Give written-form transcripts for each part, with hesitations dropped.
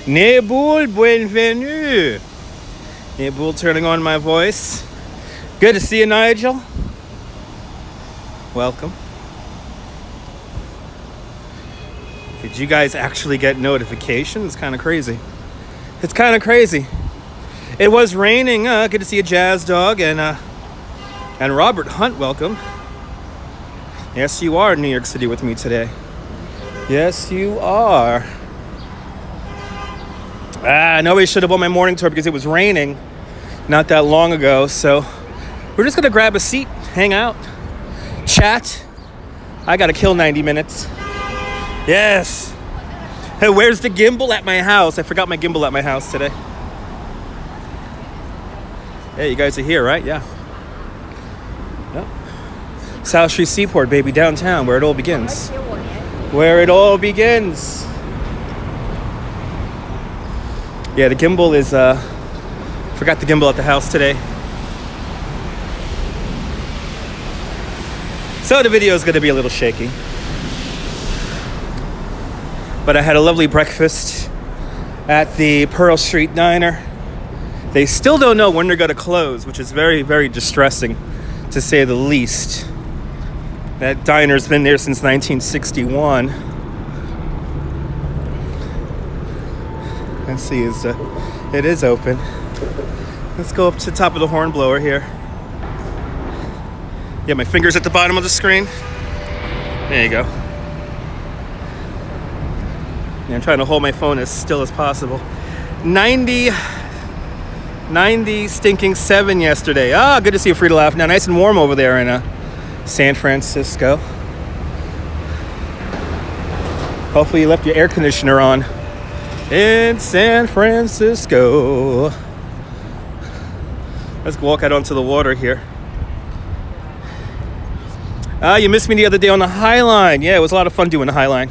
Nebul, bienvenue. Nebul turning on my voice. Good to see you, Nigel. Welcome. Did you guys actually get notifications? It's kind of crazy. It's kind of crazy. It was raining. Good to see you, Jazz Dog, and Robert Hunt. Welcome. Yes, you are in New York City with me today. Yes, you are. Nobody should have bought my morning tour because it was raining not that long ago. So we're just gonna grab a seat, hang out, chat. I gotta kill 90 minutes. Yes. Hey, where's the gimbal? At my house. I forgot my gimbal at my house today. Hey, you guys are here, right? Yeah. Yep. South Street Seaport, baby, downtown, where it all begins. Where it all begins. Yeah, the gimbal is, forgot the gimbal at the house today. So the video is going to be a little shaky. But I had a lovely breakfast at the Pearl Street Diner. They still don't know when they're going to close, which is very, very distressing, to say the least. That diner's been there since 1961. Let's see, it is open. Let's go up to the top of the hornblower here. Yeah, my finger's at the bottom of the screen. There you go. Yeah, I'm trying to hold my phone as still as possible. 90 stinking 7 yesterday. Good to see you, Free to Laugh. Now, nice and warm over there in San Francisco. Hopefully you left your air conditioner on in San Francisco. Let's walk out onto the water here. You missed me the other day on the High Line. Yeah, it was a lot of fun doing the High Line.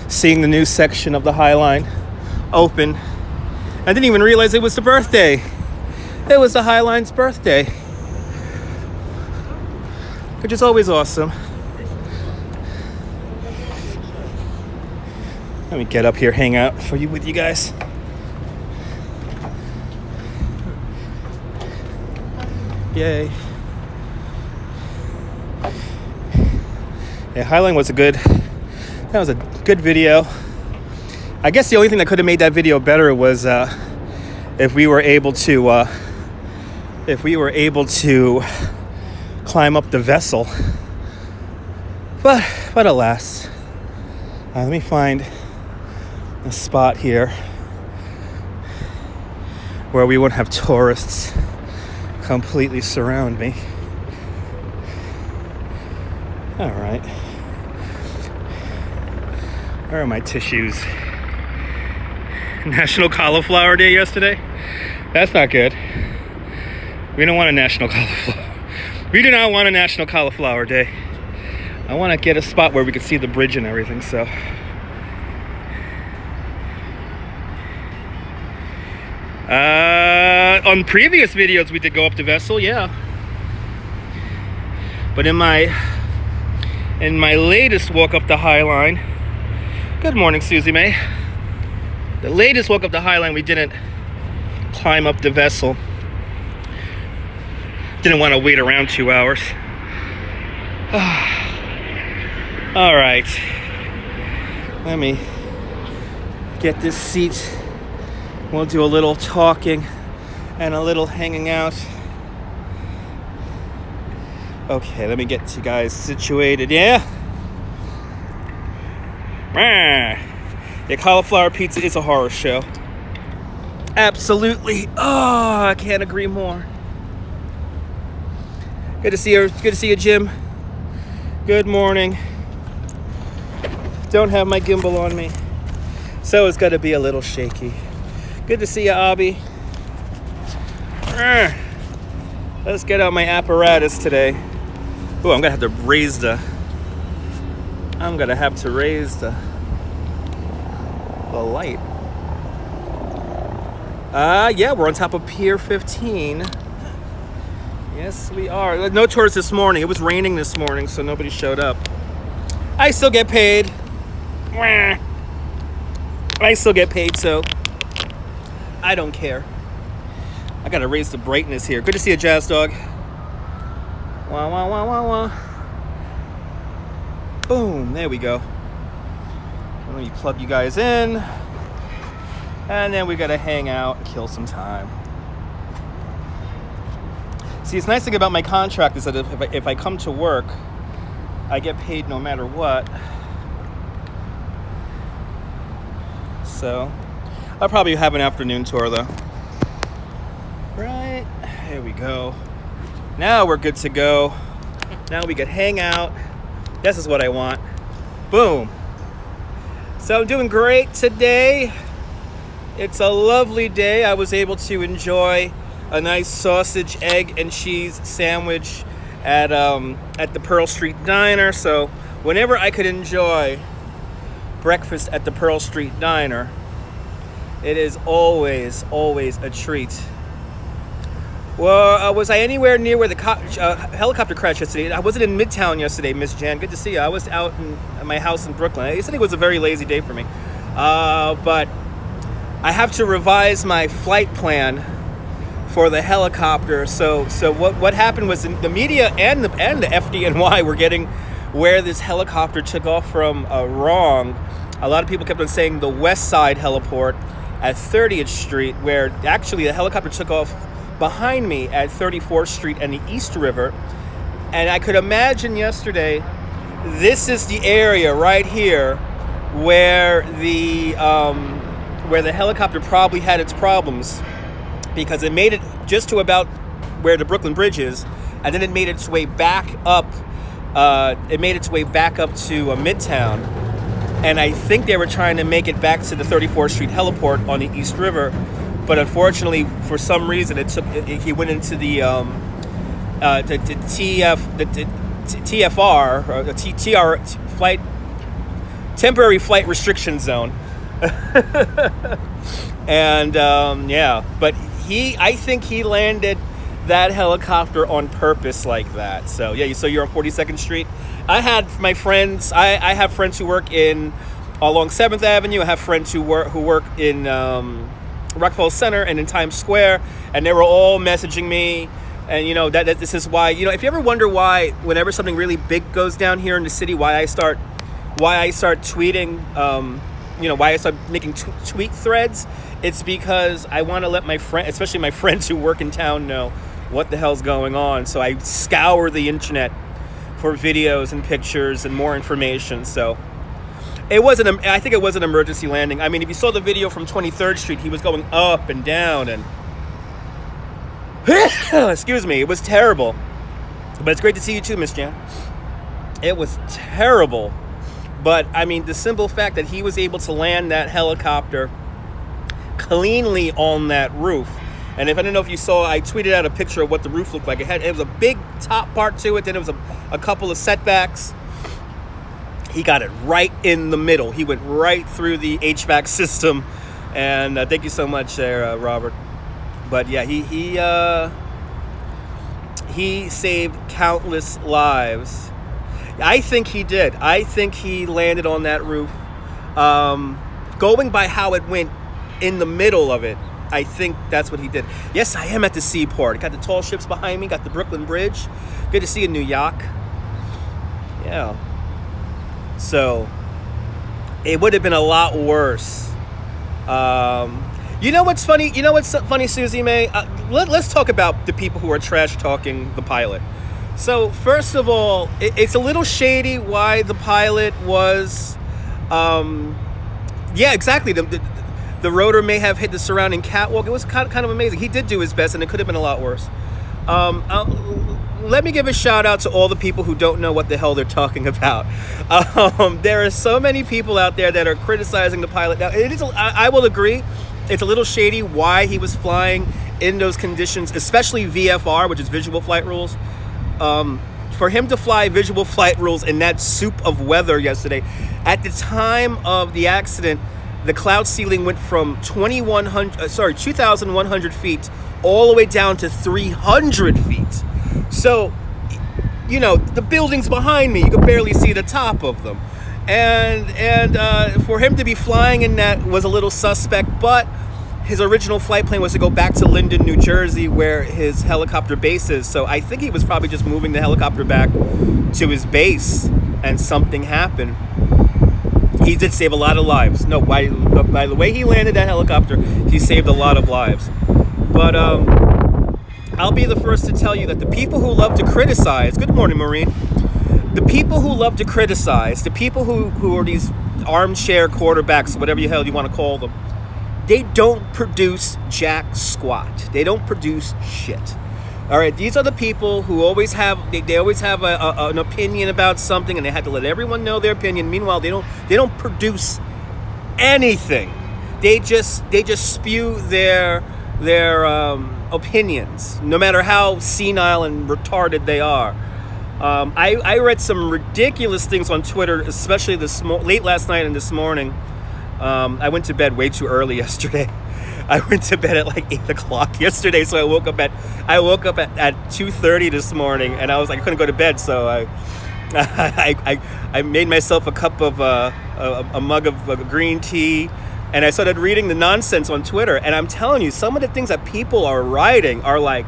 Seeing the new section of the High Line open. I didn't even realize it was the birthday. It was the High Line's birthday. Which is always awesome. Let me get up here, hang out with you guys. Yay. Yeah, High Line was a good video. I guess the only thing that could have made that video better was if we were able to climb up the vessel. But alas. Let me find a spot here where we wouldn't have tourists completely surround me. All right. Where are my tissues? National Cauliflower Day yesterday? That's not good. We don't want a National Cauliflower. We do not want a National Cauliflower Day. I want to get a spot where we can see the bridge and everything, so. On previous videos, we did go up the vessel, yeah. But in my latest walk up the High Line, good morning, Susie May. The latest walk up the High Line, we didn't climb up the vessel. Didn't want to wait around 2 hours. All right. Let me get this seat. We'll do a little talking and a little hanging out. Okay, let me get you guys situated, yeah? Yeah, cauliflower pizza is a horror show. Absolutely. Oh, I can't agree more. Good to see you. Good to see you, Jim. Good morning. Don't have my gimbal on me, so it's got to be a little shaky. Good to see you, Abby. Let's get out my apparatus today. Ooh, I'm gonna have to raise the light. Yeah, we're on top of Pier 15. Yes, we are. No tourists this morning. It was raining this morning, so nobody showed up. I still get paid. I still get paid, so I don't care. I gotta raise the brightness here. Good to see you, Jazz Dog. Wah, wah, wah, wah, wah. Boom, there we go. Let me plug you guys in. And then we gotta hang out and kill some time. See, it's nice thing about my contract is that if I come to work, I get paid no matter what. So, I'll probably have an afternoon tour though. Right, here we go. Now we're good to go. Now we could hang out. This is what I want. Boom. So I'm doing great today. It's a lovely day. I was able to enjoy a nice sausage, egg, and cheese sandwich at the Pearl Street Diner. So whenever I could enjoy breakfast at the Pearl Street Diner, it is always a treat. Well, was I anywhere near where the helicopter crashed yesterday? I wasn't in Midtown yesterday, Miss Jan. Good to see you. I was out at my house in Brooklyn. Yesterday was a very lazy day for me. But I have to revise my flight plan for the helicopter. So what happened was the media and the FDNY were getting where this helicopter took off from wrong. A lot of people kept on saying the West Side heliport at 30th Street, where actually the helicopter took off behind me at 34th Street and the East River. And I could imagine yesterday, this is the area right here where the helicopter probably had its problems, because it made it just to about where the Brooklyn Bridge is, and then it made its way back up. It made its way back up to Midtown, and I think they were trying to make it back to the 34th Street heliport on the East River, but unfortunately, for some reason, he went into the TFR, or the TR flight, temporary flight restriction zone. And but I think he landed that helicopter on purpose like that. So yeah, so you're on 42nd Street. I had my friends. I have friends who work along 7th Avenue. I have friends who work in Rockefeller Center and in Times Square, and they were all messaging me. And that this is why, if you ever wonder why whenever something really big goes down here in the city, why I start tweeting, why I start making tweet threads, it's because I want to let my friends, especially my friends who work in town, know what the hell's going on. So I scour the internet for videos and pictures and more information. So I think it was an emergency landing. I mean, if you saw the video from 23rd Street, he was going up and down and excuse me, it was terrible. But it's great to see you too, Miss Jan. It was terrible. But, I mean, the simple fact that he was able to land that helicopter cleanly on that roof. And I don't know if you saw, I tweeted out a picture of what the roof looked like. It was a big top part to it. Then it was a couple of setbacks. He got it right in the middle. He went right through the HVAC system. And thank you so much there, Robert. But, yeah, he saved countless lives. I think he did. I think he landed on that roof. Going by how it went in the middle of it, I think that's what he did. Yes, I am at the seaport. Got the tall ships behind me. Got the Brooklyn Bridge. Good to see you, New York. Yeah. So, it would have been a lot worse. You know what's funny? You know what's funny, Susie May? Let's talk about the people who are trash talking the pilot. So, first of all, it's a little shady why the pilot was... yeah, exactly. The rotor may have hit the surrounding catwalk. It was kind of amazing. He did do his best, and it could have been a lot worse. Let me give a shout out to all the people who don't know what the hell they're talking about. There are so many people out there that are criticizing the pilot. Now, I will agree, it's a little shady why he was flying in those conditions, especially VFR, which is visual flight rules. For him to fly visual flight rules in that soup of weather yesterday, at the time of the accident, the cloud ceiling went from 2,100 feet all the way down to 300 feet. So, the buildings behind me, you could barely see the top of them. And for him to be flying in that was a little suspect, but his original flight plan was to go back to Linden, New Jersey, where his helicopter base is. So I think he was probably just moving the helicopter back to his base, and something happened. He did save a lot of lives. No, by the way he landed that helicopter, he saved a lot of lives. But I'll be the first to tell you that the people who love to criticize, good morning, Maureen, the people who love to criticize, the people who are these armchair quarterbacks, whatever the hell you want to call them, they don't produce jack squat. They don't produce shit. All right, these are the people who always have they always have an opinion about something, and they have to let everyone know their opinion. Meanwhile, they don't produce anything. They just spew their opinions, no matter how senile and retarded they are. I read some ridiculous things on Twitter, especially late last night and this morning. I went to bed way too early yesterday. I went to bed at like 8 o'clock yesterday, so I woke up at 2:30 this morning, and I was like, I couldn't go to bed, so I made myself a cup of a mug of green tea, and I started reading the nonsense on Twitter. And I'm telling you, some of the things that people are writing are like,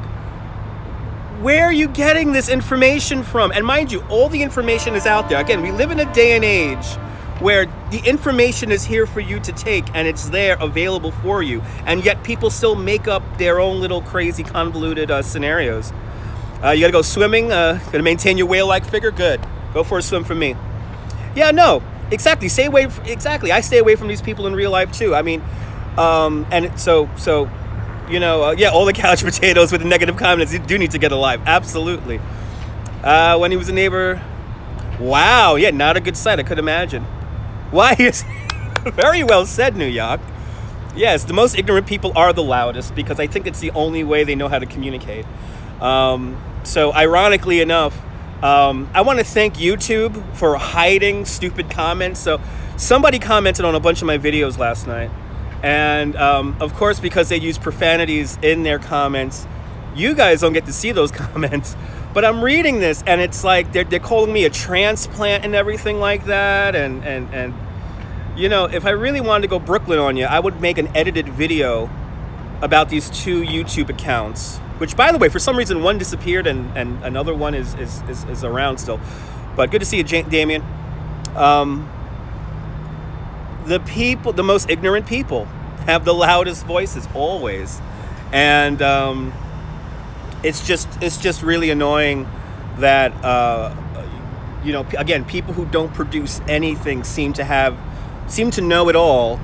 where are you getting this information from? And mind you, all the information is out there. Again, we live in a day and age where the information is here for you to take, and it's there available for you, and yet people still make up their own little crazy convoluted scenarios. You gotta go swimming, gonna maintain your whale-like figure, good, go for a swim for me. Yeah, no, exactly, exactly, I stay away from these people in real life too. I mean, and so you know, yeah, all the couch potatoes with the negative comments do need to get alive, absolutely. When he was a neighbor, wow, yeah, not a good sight, I could imagine. Why is very well said, New York. Yes, the most ignorant people are the loudest, because I think it's the only way they know how to communicate. So ironically enough, I want to thank YouTube for hiding stupid comments. So somebody commented on a bunch of my videos last night, and of course, because they use profanities in their comments, you guys don't get to see those comments. But I'm reading this, and it's like they're calling me a transplant and everything like that. And you know, if I really wanted to go Brooklyn on you, I would make an edited video about these two YouTube accounts. Which, by the way, for some reason, one disappeared and another one is around still. But good to see you, Damien. The most ignorant people have the loudest voices always, and it's just really annoying that you know, again, people who don't produce anything seem to know it all.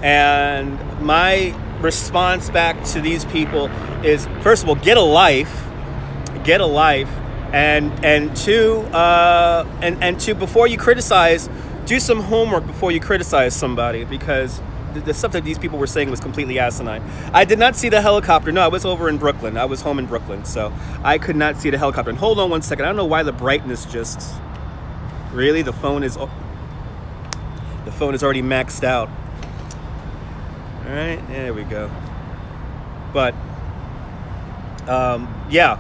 And my response back to these people is, first of all, get a life, and two, before you criticize, do some homework before you criticize somebody, because the stuff that these people were saying was completely asinine. I did not see the helicopter. No, I was over in Brooklyn. I was home in Brooklyn, so I could not see the helicopter. And hold on one second. I don't know why the brightness just... Really? The phone is already maxed out. All right, there we go. But, yeah.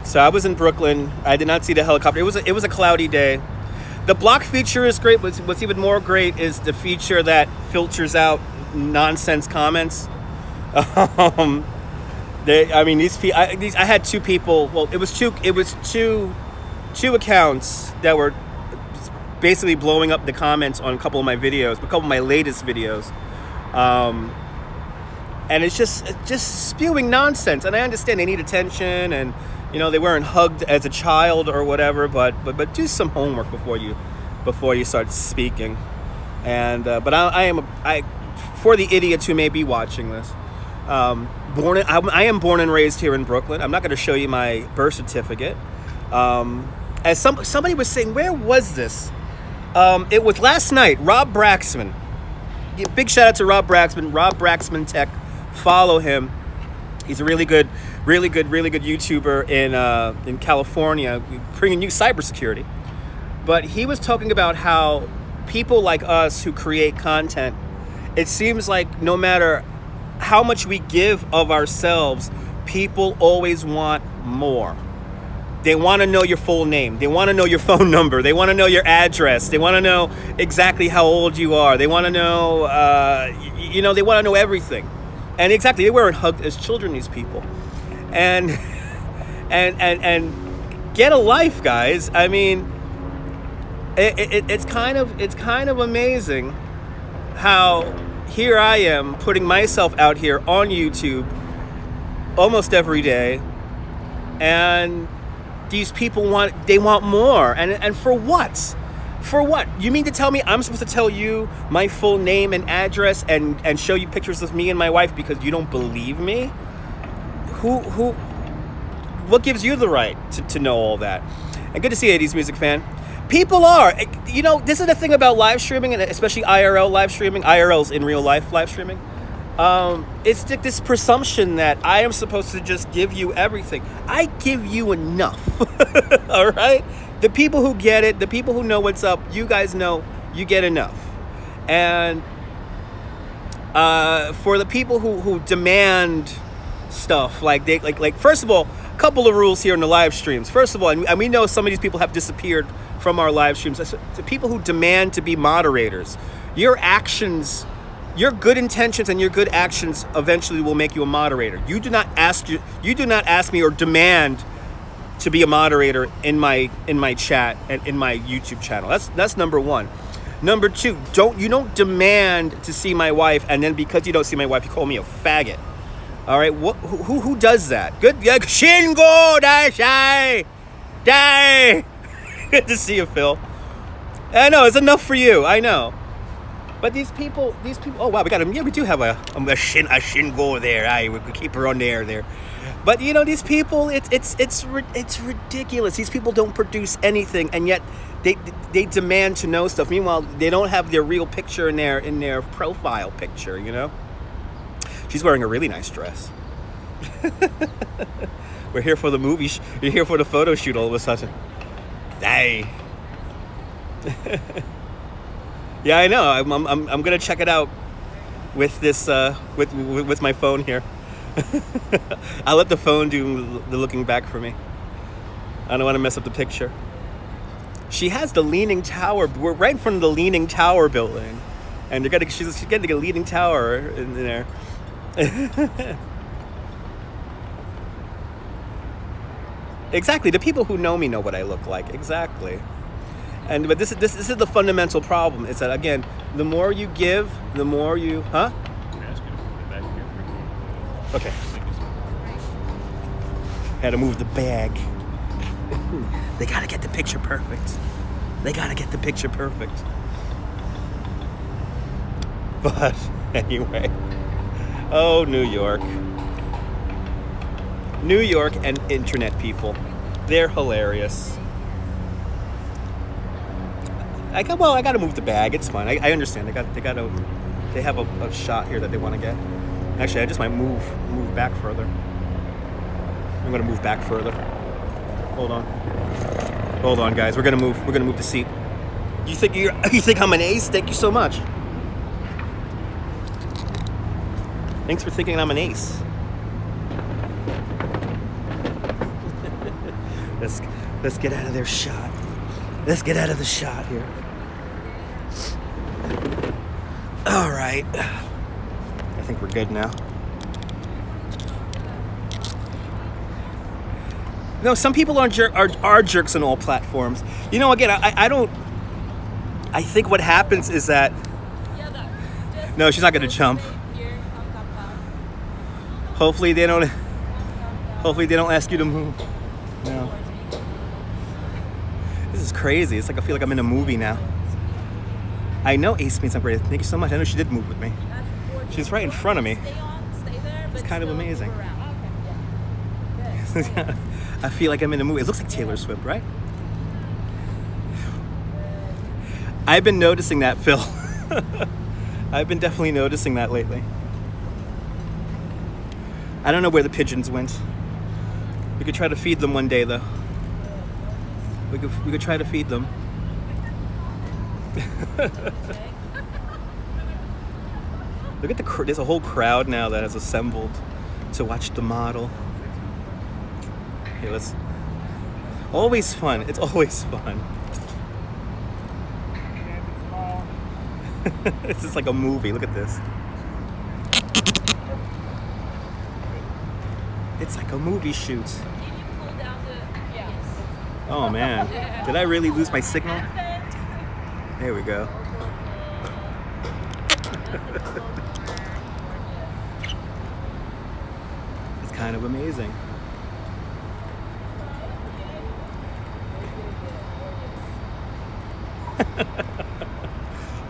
So I was in Brooklyn. I did not see the helicopter. It was a cloudy day. The block feature is great. What's even more great is the feature that filters out nonsense comments. I had two people. Well, it was two accounts that were basically blowing up the comments on a couple of my videos, a couple of my latest videos, and it's just spewing nonsense. And I understand they need attention, and you know, they weren't hugged as a child or whatever, but do some homework before you start speaking. And but I for the idiots who may be watching this, I am born and raised here in Brooklyn. I'm not going to show you my birth certificate. As somebody was saying, where was this? It was last night. Rob Braxman. Big shout out to Rob Braxman. Rob Braxman Tech. Follow him. He's a really good YouTuber in California, bringing new cybersecurity. But he was talking about how people like us who create content, it seems like no matter how much we give of ourselves, people always want more. They want to know your full name. They want to know your phone number. They want to know your address. They want to know exactly how old you are. They want to know, they want to know everything. And exactly, they weren't hugged as children, these people. And and get a life, guys. I mean, it's kind of amazing how here I am putting myself out here on YouTube almost every day, and these people want more, and for what? For what? You mean to tell me I'm supposed to tell you my full name and address and show you pictures of me and my wife because you don't believe me? What gives you the right to know all that? And good to see you, 80s Music Fan. People are, this is the thing about live streaming, and especially IRL live streaming. IRL's in real life live streaming. It's this presumption that I am supposed to just give you everything. I give you enough. All right? The people who get it, the people who know what's up, you guys know you get enough. And for the people who demand stuff, like first of all, a couple of rules here in the live streams. First of all, and we know some of these people have disappeared from our live streams. The people who demand to be moderators, your actions, your good intentions and your good actions eventually will make you a moderator. You do not ask me or demand to be a moderator in my chat and in my YouTube channel. That's number one. Number two, you don't demand to see my wife, and then because you don't see my wife, you call me a faggot. All right, who does that? Good, yeah, Shingo die. Good to see you, Phil. I know it's enough for you. I know. But these people. Oh wow, we got him. Yeah, we do have a Shingo there. We could keep her on the air there. But these people, it's ridiculous. These people don't produce anything, and yet they demand to know stuff. Meanwhile, they don't have their real picture in their profile picture. She's wearing a really nice dress. We're here for the movie. You're here for the photo shoot. All of a sudden, hey. Yeah, I know. I'm gonna check it out with this with my phone here. I'll let the phone do the looking back for me. I don't want to mess up the picture. She has the Leaning Tower. We're right in front of the Leaning Tower building, and she's getting a Leaning Tower in there. Exactly. The people who know me know what I look like. Exactly. But this is the fundamental problem. Is that, again, the more you give, the more you... Huh? Okay. Had to move the bag. They gotta get the picture perfect. But anyway. Oh, New York. New York and internet people. They're hilarious. I got to move the bag. It's fine. I understand. They have a shot here that they want to get. Actually, I just might move back further. I'm gonna move back further. Hold on, guys. We're gonna move the seat. You think I'm an ace? Thank you so much. Thanks for thinking I'm an ace. Let's get out of their shot. Let's get out of the shot here. All right. I think we're good now. No, some people are jerks on all platforms. Again, I think what happens is that... No, she's not going to jump. Hopefully they don't ask you to move. No. This is crazy. It's like I feel like I'm in a movie now. I know Ace means I'm great. Thank you so much. I know she did move with me. She's right in front of me. It's kind of amazing. I feel like I'm in a movie. It looks like Taylor Swift, right? I've been noticing that, Phil. I've been definitely noticing that lately. I don't know where the pigeons went. We could try to feed them one day, though. We could try to feed them. Look at there's a whole crowd now that has assembled to watch the model. Here, Always fun. It's always fun. This is like a movie. Look at this. It's like a movie shoot. Can you pull down the... Yes. Oh man. Did I really lose my signal? There we go. It's kind of amazing.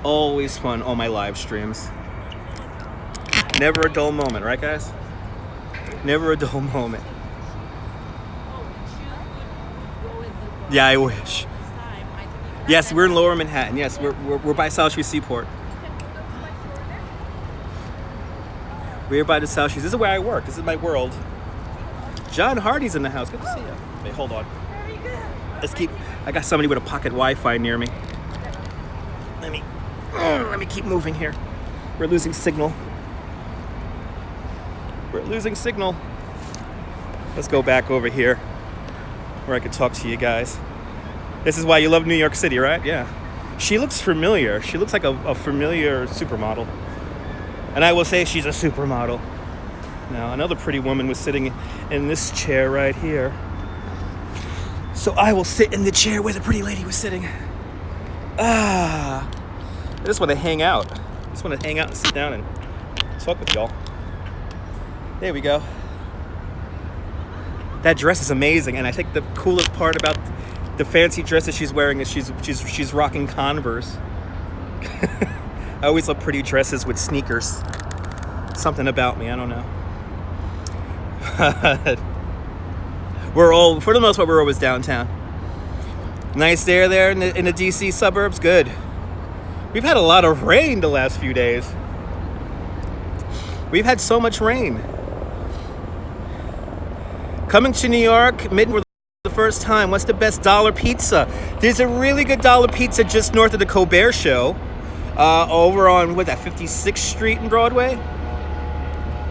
Always fun on my live streams. Never a dull moment, right guys? Never a dull moment. Yeah, I wish. Yes, we're in Lower Manhattan. Yes, we're by South Street Seaport. We're by the South Street. This is where I work. This is my world. John Hardy's in the house. Good to see you. Wait, hold on. Let's keep. I got somebody with a pocket Wi-Fi near me. Let me keep moving here. We're losing signal. We're losing signal. Let's go back over here where I can talk to you guys. This is why you love New York City, right? Yeah. She looks familiar. She looks like a familiar supermodel. And I will say she's a supermodel. Now, another pretty woman was sitting in this chair right here. So I will sit in the chair where the pretty lady was sitting. I just want to hang out. I just want to hang out and sit down and talk with y'all. There we go. That dress is amazing, and I think the coolest part about the fancy dress that she's wearing is she's rocking Converse. I always love pretty dresses with sneakers. Something about me, I don't know. We're all, for the most part, we're always downtown. Nice day there in the DC suburbs. Good. We've had a lot of rain the last few days. We've had so much rain. Coming to New York, for the first time, what's the best dollar pizza? There's a really good dollar pizza just north of the Colbert Show, over on, 56th Street in Broadway?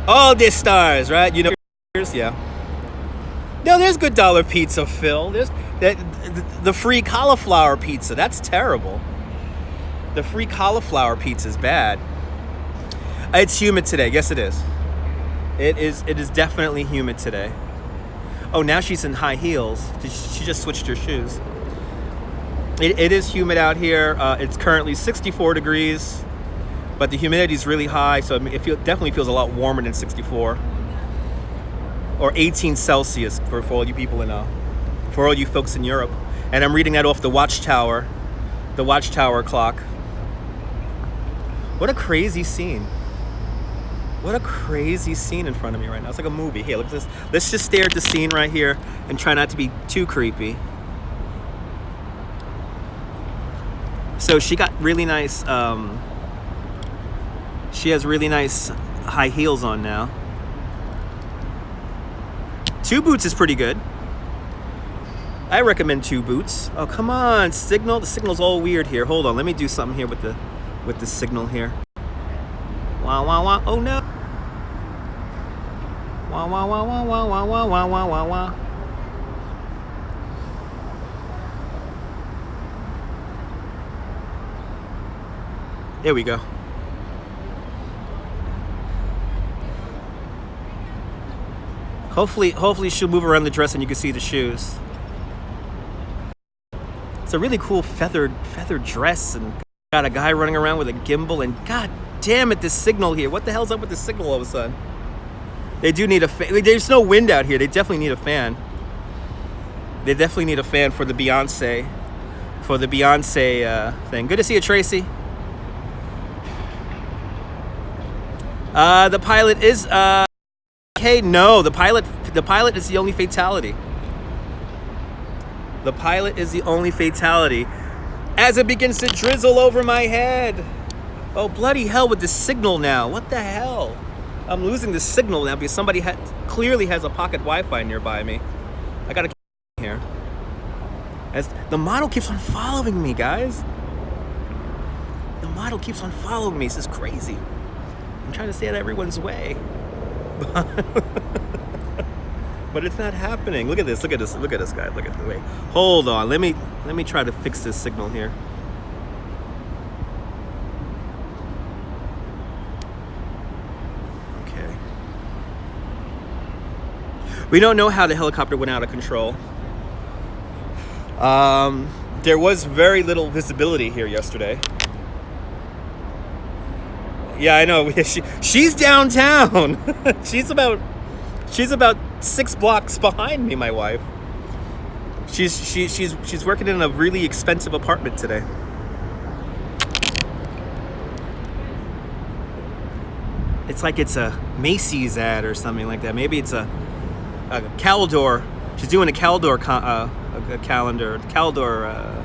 All the stars, right? You know, yeah. No, there's good dollar pizza, Phil. There's the free cauliflower pizza. That's terrible. The free cauliflower pizza is bad. It's humid today. Yes, it is. It is definitely humid today. Oh, now she's in high heels. She just switched her shoes. It is humid out here. It's currently 64 degrees, but the humidity is really high, so it definitely feels a lot warmer than 64. Or 18 Celsius for all you people for all you folks in Europe. And I'm reading that off the Watchtower clock. What a crazy scene. What a crazy scene in front of me right now. It's like a movie. Here, look at this. Let's just stare at the scene right here and try not to be too creepy. So she got really nice, she has really nice high heels on now. 2 boots is pretty good. I recommend 2 boots. Oh, come on, signal. The signal's all weird here. Hold on, let me do something here with the signal here. Wah, wah, wah. Oh, no. Wah, wah, wah, wah, wah, wah, wah, wah, wah, wah, wah. There we go. Hopefully she'll move around the dress and you can see the shoes. It's a really cool feathered dress, and got a guy running around with a gimbal, and god damn it, this signal here. What the hell's up with this signal all of a sudden? They do need a fan. There's no wind out here. They definitely need a fan. They definitely need a fan for the Beyonce thing. Good to see you, Tracy. The pilot is okay. No, the pilot is the only fatality. The pilot is the only fatality. As it begins to drizzle over my head. Oh, bloody hell with this signal now. What the hell? I'm losing the signal now because somebody clearly has a pocket Wi-Fi nearby me. I gotta keep here. As the model keeps on following me, guys. The model keeps on following me. This is crazy. I'm trying to stay out of everyone's way. But it's not happening. Look at this. Look at this. Look at this guy. Look at the way. Hold on. Let me try to fix this signal here. Okay. We don't know how the helicopter went out of control. There was very little visibility here yesterday. Yeah, I know. She's downtown. She's about 6 blocks behind me, my wife. She's working in a really expensive apartment today. It's like it's a Macy's ad or something like that. Maybe it's a Caldor. She's doing a Caldor a calendar. Caldor.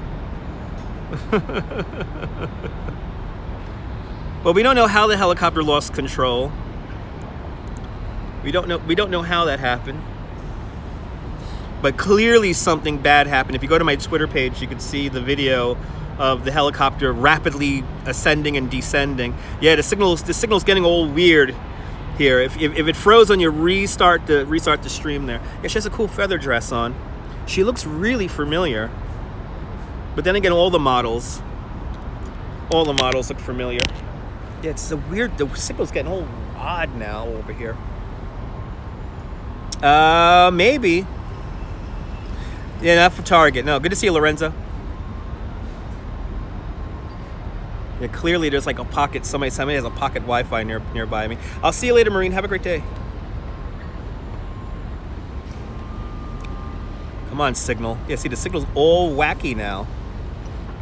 Well, we don't know how the helicopter lost control. We don't know how that happened. But clearly something bad happened. If you go to my Twitter page, you can see the video of the helicopter rapidly ascending and descending. Yeah, the signal's getting all weird here. If it froze on you, restart the stream there. Yeah, she has a cool feather dress on. She looks really familiar. But then again, all the models look familiar. Yeah, it's so weird. The signal's getting all odd now over here. Maybe. Yeah, not for Target. No, good to see you, Lorenzo. Yeah, clearly there's like a pocket. Somebody has a pocket Wi-Fi nearby me. I'll see you later, Marine. Have a great day. Come on, signal. Yeah, see, the signal's all wacky now.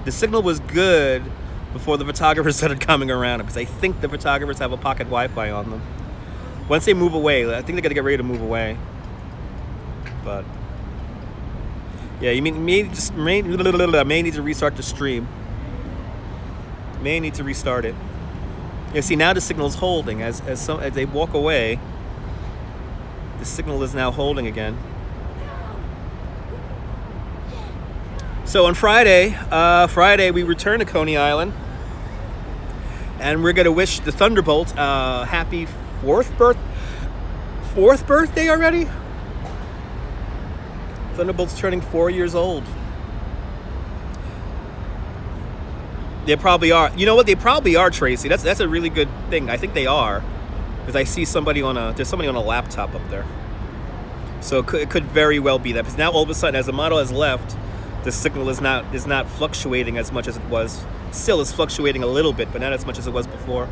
The signal was good before the photographers started coming around, because I think the photographers have a pocket Wi-Fi on them. Once they move away, I think they're gonna get ready to move away. But yeah, you may need to restart the stream. May need to restart it. Yeah, see, now the signal's holding as they walk away. The signal is now holding again. So on Friday we return to Coney Island, and we're gonna wish the Thunderbolt happy fourth birthday already. Thunderbolt's turning 4 years old. They probably are. You know what? They probably are, Tracy. That's a really good thing. I think they are, because I see there's somebody on a laptop up there. So it could very well be that. Because now all of a sudden, as the model has left, the signal is not fluctuating as much as it was. Still is fluctuating a little bit, but not as much as it was before.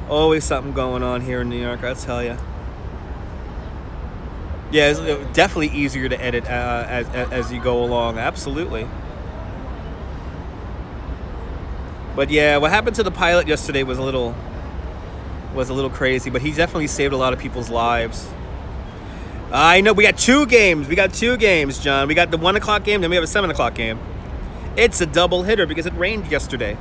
Always something going on here in New York, I'll tell you. Yeah, it's definitely easier to edit as you go along. Absolutely. But yeah, what happened to the pilot yesterday was a little crazy, but he definitely saved a lot of people's lives. I know, we got two games, John. We got the 1 o'clock game, then we have a 7 o'clock game. It's a double hitter because it rained yesterday.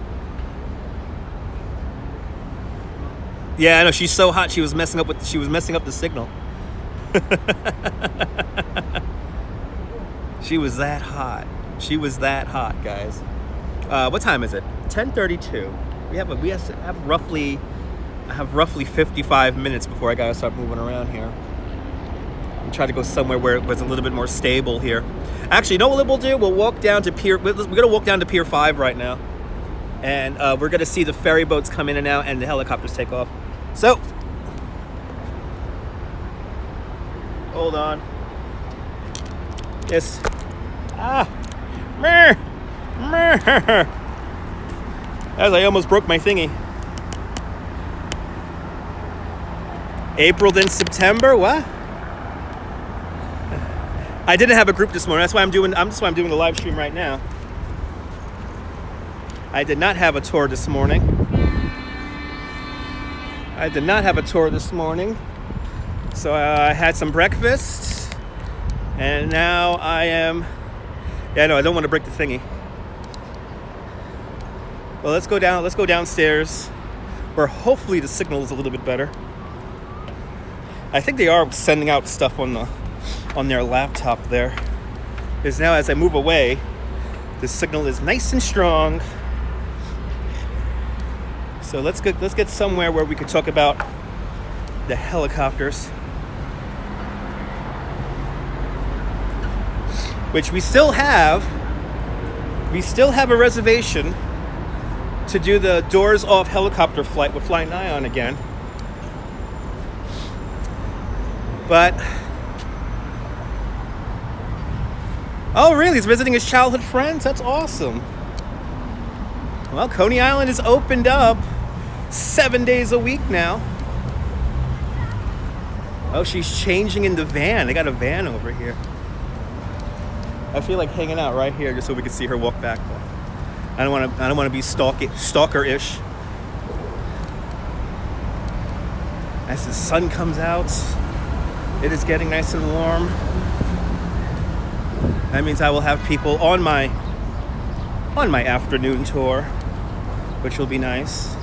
Yeah, I know, she's so hot, she was messing up the signal. She was that hot, guys. What time is it? 10:32. I have roughly 55 minutes before I gotta start moving around here. I'm trying to go somewhere where it was a little bit more stable here. Actually, you know what we'll do? We'll walk down to Pier 5 right now, and we're gonna see the ferry boats come in and out and the helicopters take off. So, hold on. Yes. As I almost broke my thingy. April, then September. What? I didn't have a group this morning. That's why I'm doing the live stream right now. I did not have a tour this morning. So I had some breakfast, and now I am. Yeah, no, I don't want to break the thingy. Well, let's go downstairs, where hopefully the signal is a little bit better. I think they are sending out stuff on their laptop there. Because now, as I move away, the signal is nice and strong. So let's get somewhere where we can talk about the helicopters. which we still have. We still have a reservation to do the doors off helicopter flight with Flight Nyan again. But oh, really? He's visiting his childhood friends? That's awesome. Well, Coney Island is opened up 7 days a week now. Oh, she's changing in the van. They got a van over here. I feel like hanging out right here just so we can see her walk back. But I don't want to be stalker-ish. As the sun comes out, it is getting nice and warm. That means I will have people on my afternoon tour, which will be nice.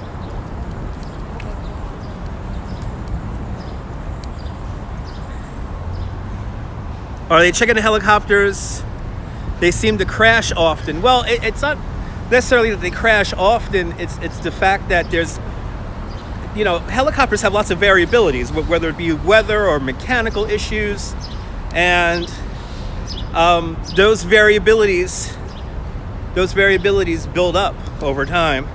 Are they checking the helicopters? They seem to crash often. Well, it's not necessarily that they crash often. It's the fact that there's, helicopters have lots of variabilities, whether it be weather or mechanical issues, and those variabilities build up over time.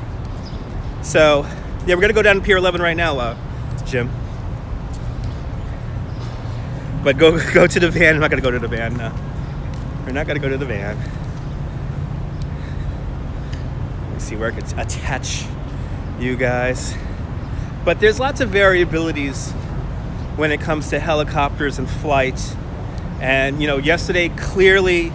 So, yeah, we're gonna go down to Pier 11 right now, Jim. But go to the van. I'm not gonna go to the van. No. We're not gonna go to the van. Let me see where I could attach you guys. But there's lots of variabilities when it comes to helicopters and flight. And yesterday clearly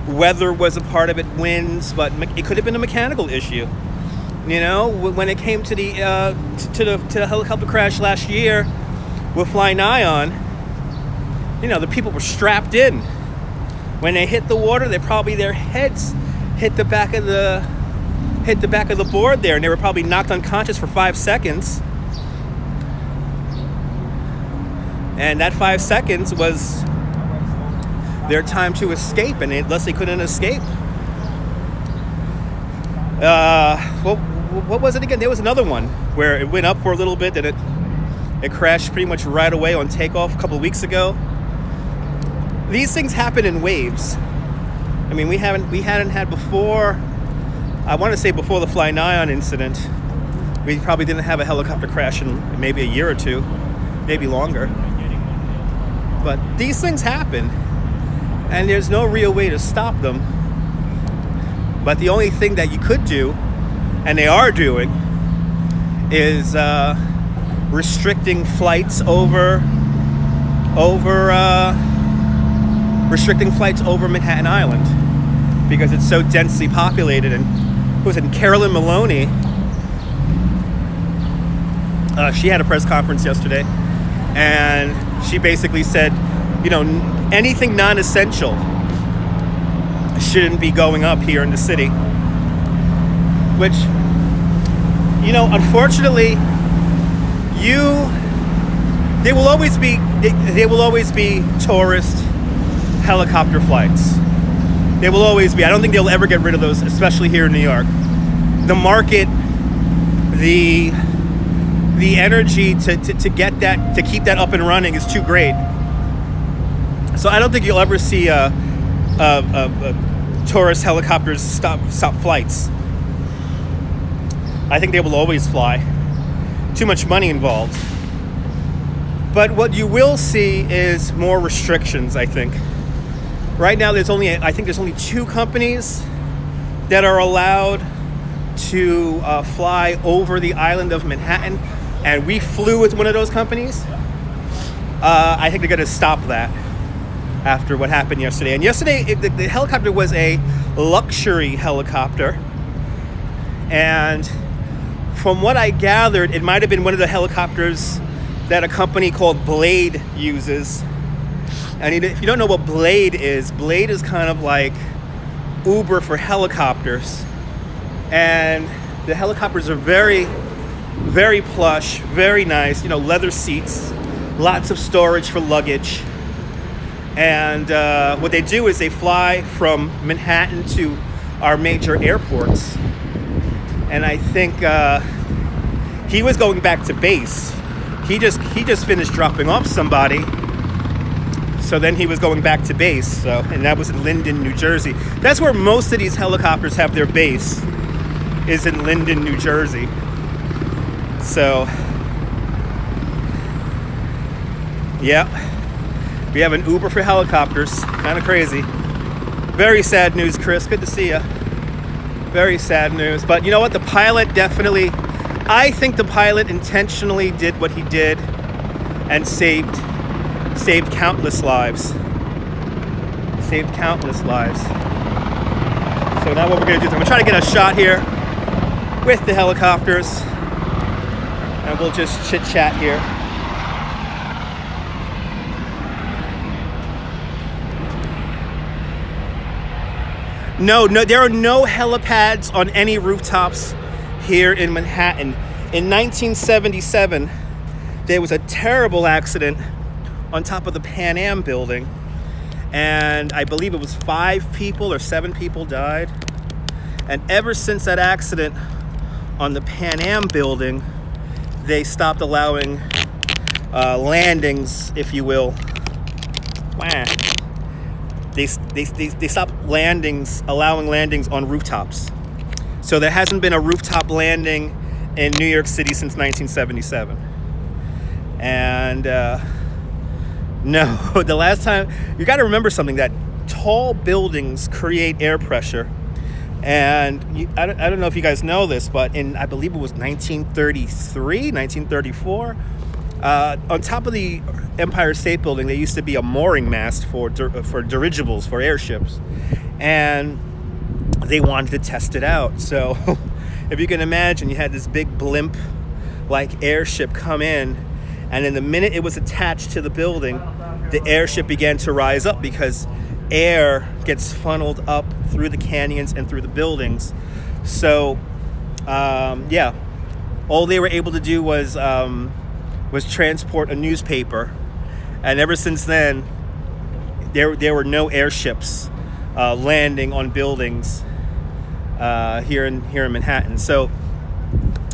weather was a part of it, winds, but it could have been a mechanical issue. When it came to the helicopter crash last year with Fly Nyan, the people were strapped in. When they hit the water, their heads hit the back of the board there, and they were probably knocked unconscious for 5 seconds. And that 5 seconds was their time to escape, and unless they couldn't escape. What was it again? There was another one where it went up for a little bit, and it crashed pretty much right away on takeoff a couple of weeks ago. These things happen in waves. I mean, we hadn't had before. I want to say before the Fly Nyan incident, we probably didn't have a helicopter crash in maybe a year or two, maybe longer. But these things happen, and there's no real way to stop them. But the only thing that you could do, and they are doing, is restricting flights over Manhattan Island, because it's so densely populated. And Carolyn Maloney, she had a press conference yesterday, and she basically said, anything non-essential shouldn't be going up here in the city, which, unfortunately, there will always be tourist helicopter flights. They will always be. I don't think they'll ever get rid of those, especially here in New York. The market, the energy to get that, to keep that up and running is too great. So I don't think you'll ever see tourist helicopters stop flights. I think they will always fly. Too much money involved. But what you will see is more restrictions, I think. Right now, there's only 2 companies that are allowed to fly over the island of Manhattan, and we flew with one of those companies. I think they're going to stop that after what happened yesterday. And yesterday, the helicopter was a luxury helicopter, and from what I gathered, it might have been one of the helicopters that a company called Blade uses. And if you don't know what Blade is kind of like Uber for helicopters. And the helicopters are very, very plush, very nice, leather seats, lots of storage for luggage. And what they do is they fly from Manhattan to our major airports. And I think he was going back to base. He just finished dropping off somebody. So then he was going back to base. So, and that was in Linden, New Jersey. That's where most of these helicopters have their base, is in Linden, New Jersey. So, yeah, we have an Uber for helicopters. Kind of crazy. Very sad news, Chris. Good to see you. Very sad news. But you know what? The pilot definitely, I think the pilot intentionally did what he did and saved countless lives. Saved countless lives. So now what we're going to do is I'm going to try to get a shot here with the helicopters. And we'll just chit-chat here. No, there are no helipads on any rooftops here in Manhattan. In 1977, there was a terrible accident on top of the Pan Am building, and I believe it was 5 people or 7 people died. And ever since that accident on the Pan Am building, they stopped allowing landings, if you will. Wow. They stopped allowing landings on rooftops. So there hasn't been a rooftop landing in New York City since 1977. And no, the last time, you got to remember something, that tall buildings create air pressure. And I don't know if you guys know this, but I believe it was 1933, 1934, on top of the Empire State Building, there used to be a mooring mast for dirigibles, for airships. And they wanted to test it out. So if you can imagine, you had this big blimp-like airship come in, and in the minute it was attached to the building, the airship began to rise up because air gets funneled up through the canyons and through the buildings. So, yeah, all they were able to do was transport a newspaper, and ever since then, there were no airships landing on buildings here in Manhattan. So,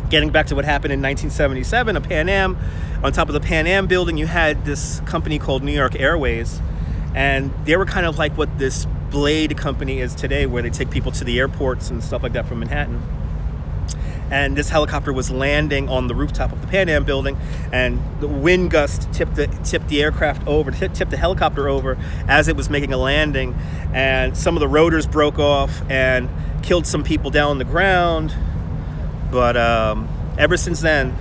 getting back to what happened in 1977, a Pan Am, on top of the Pan Am building, you had this company called New York Airways, and they were kind of like what this Blade company is today, where they take people to the airports and stuff like that from Manhattan. And this helicopter was landing on the rooftop of the Pan Am building, and the wind gust tipped the aircraft over, tipped the helicopter over as it was making a landing, and some of the rotors broke off and killed some people down on the ground. But ever since then,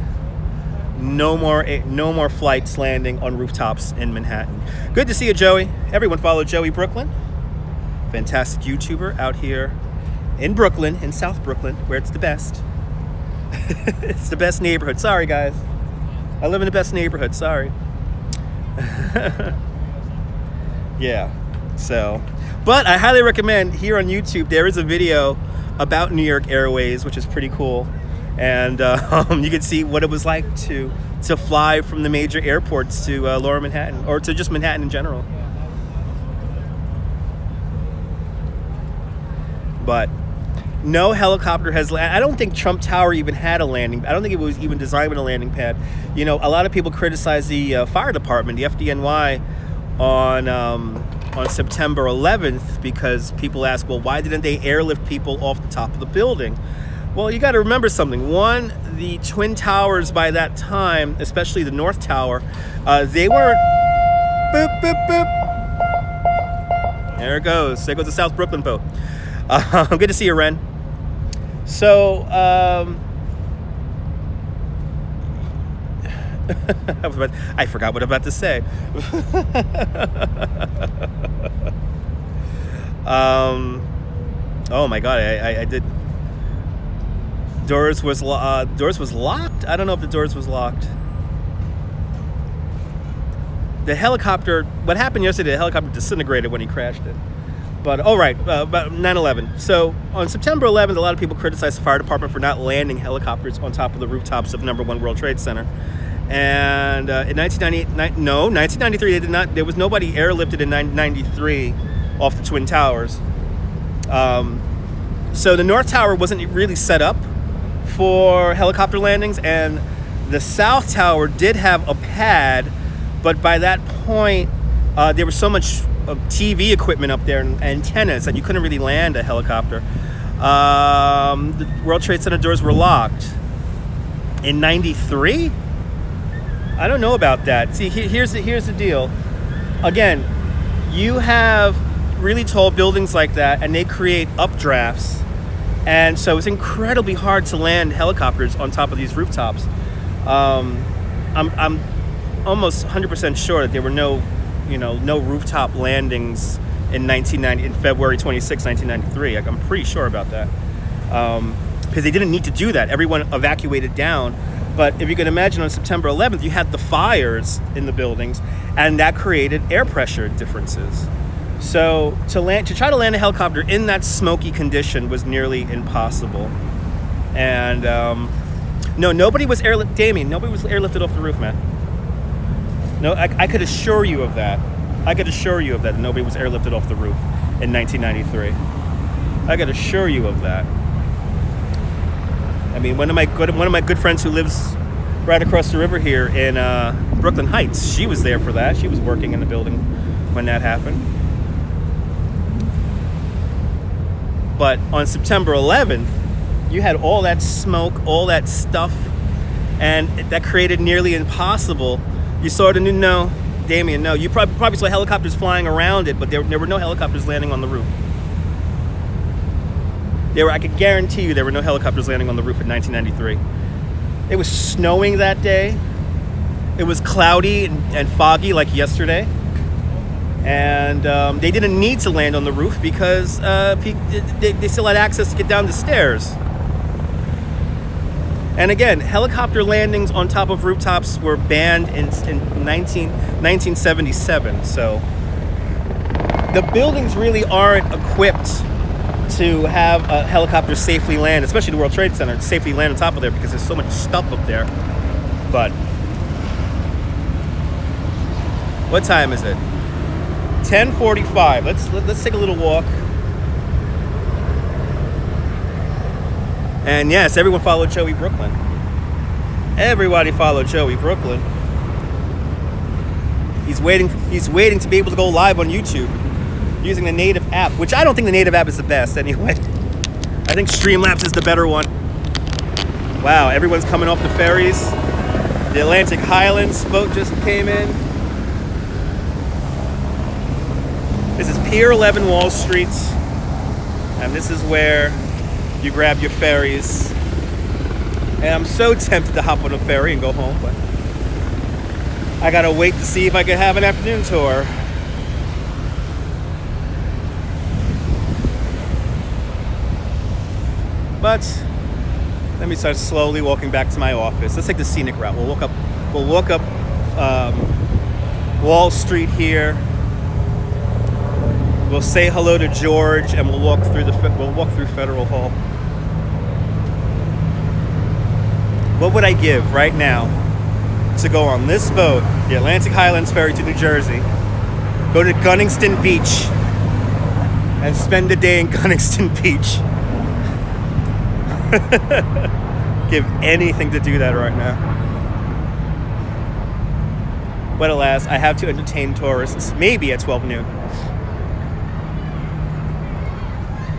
no more flights landing on rooftops in Manhattan. Good to see you, Joey. Everyone follow Joey Brooklyn. Fantastic YouTuber out here in Brooklyn, in South Brooklyn, where it's the best. It's the best neighborhood. Sorry, guys. I live in the best neighborhood. Sorry. Yeah. So, but I highly recommend, here on YouTube, there is a video about New York Airways, which is pretty cool. And you can see what it was like to fly from the major airports to Lower Manhattan, or to just Manhattan in general. But no helicopter has landed. I don't think Trump Tower even had a landing. I don't think it was even designed with a landing pad. You know, a lot of people criticize the fire department, the FDNY, on September 11th, because people ask, well, why didn't they airlift people off the top of the building? Well, you got to remember something. One, the Twin Towers by that time, especially the North Tower, they weren't... Boop, boop, boop. There it goes. There goes the South Brooklyn boat. Good to see you, Ren. So, I forgot what I'm about to say. Oh my God, I did... Doors was locked? I don't know if the doors was locked. The helicopter... What happened yesterday, the helicopter disintegrated when he crashed it. But, all right, about 9/11. So, on September 11th, a lot of people criticized the fire department for not landing helicopters on top of the rooftops of Number 1 World Trade Center. And in 1993, they did not. There was nobody airlifted in 1993 off the Twin Towers. So the North Tower wasn't really set up for helicopter landings, and the South Tower did have a pad, but by that point, There was so much TV equipment up there and antennas that you couldn't really land a helicopter. The World Trade Center doors were locked. In 93? I don't know about that. See, here's the deal. Again, you have really tall buildings like that, and they create updrafts. And so it's incredibly hard to land helicopters on top of these rooftops. I'm almost 100% sure that there were no rooftop landings in February 26, 1993. I'm pretty sure about that. Because they didn't need to do that. Everyone evacuated down. But if you can imagine, on September 11th, you had the fires in the buildings, and that created air pressure differences. So to try to land a helicopter in that smoky condition was nearly impossible. And nobody was airlifted. Damien, nobody was airlifted off the roof, man. No, I could assure you of that. I could assure you of that. Nobody was airlifted off the roof in 1993. I could assure you of that. I mean, one of my good friends who lives right across the river here in Brooklyn Heights, she was there for that. She was working in the building when that happened. But on September 11th, you had all that smoke, all that stuff, and that created nearly impossible. You saw Damien, no. You probably saw helicopters flying around it, but there were no helicopters landing on the roof. I could guarantee you there were no helicopters landing on the roof in 1993. It was snowing that day. It was cloudy and foggy like yesterday. And they didn't need to land on the roof because they still had access to get down the stairs. And again, helicopter landings on top of rooftops were banned in 1977. So the buildings really aren't equipped to have a helicopter safely land, especially the World Trade Center, safely land on top of there because there's so much stuff up there. But what time is it? 10:45. Let's take a little walk. And yes, everyone followed Joey Brooklyn. Everybody followed Joey Brooklyn. He's waiting to be able to go live on YouTube using the native app, which I don't think the native app is the best anyway. I think Streamlabs is the better one. Wow, everyone's coming off the ferries. The Atlantic Highlands boat just came in. This is Pier 11 Wall Street, and this is where you grab your ferries. And I'm so tempted to hop on a ferry and go home, but I gotta wait to see if I can have an afternoon tour. But let me start slowly walking back to my office. Let's take the scenic route. We'll walk up Wall Street here. We'll say hello to George, and we'll walk through Federal Hall. What would I give right now to go on this boat, the Atlantic Highlands Ferry to New Jersey, go to Gunningston Beach, and spend a day in Gunningston Beach? Give anything to do that right now. But alas, I have to entertain tourists, maybe at 12 noon.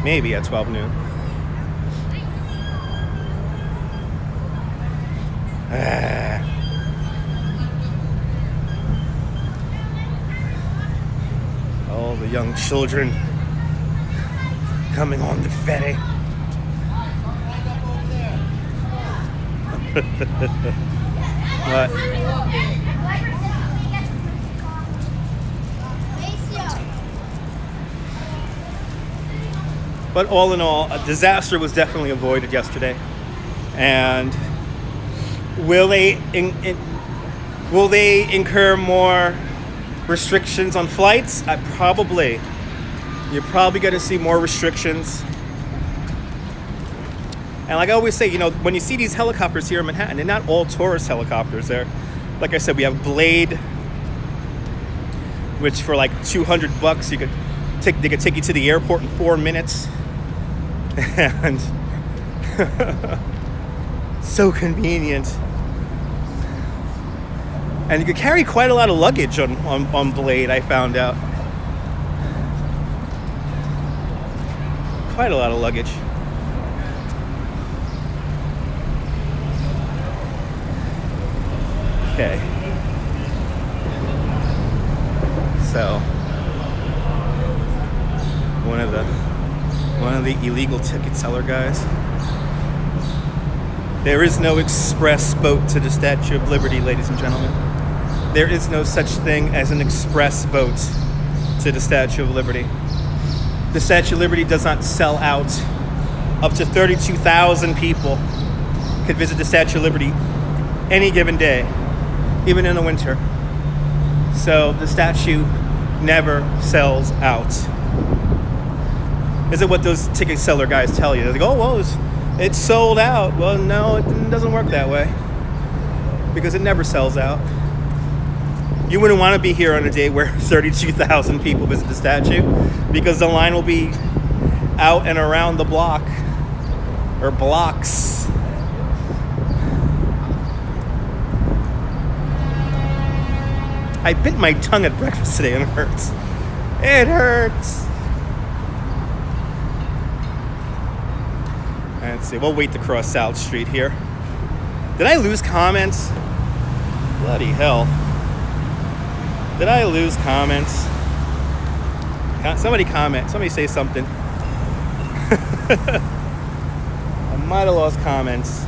Maybe at 12 noon. All the young children coming on the ferry. What? But all in all, a disaster was definitely avoided yesterday. And will they incur more restrictions on flights? Probably. You're probably going to see more restrictions. And like I always say, when you see these helicopters here in Manhattan, they're not all tourist helicopters. They're, like I said, we have Blade, which for like $200 they could take you to the airport in 4 minutes. And so convenient. And you could carry quite a lot of luggage on Blade, I found out. Quite a lot of luggage. Okay. So one of the illegal ticket seller guys. There is no express boat to the Statue of Liberty, ladies and gentlemen. There is no such thing as an express boat to the Statue of Liberty. The Statue of Liberty does not sell out. Up to 32,000 people could visit the Statue of Liberty any given day, even in the winter. So the statue never sells out. Is it what those ticket seller guys tell you? They're like, oh, well, it's sold out. Well, no, it doesn't work that way, because it never sells out. You wouldn't want to be here on a day where 32,000 people visit the statue, because the line will be out and around the block, or blocks. I bit my tongue at breakfast today and it hurts. It hurts. Let's see, we'll wait to cross South Street here. Did I lose comments? Bloody hell. Did I lose comments? Somebody comment. Somebody say something. I might have lost comments.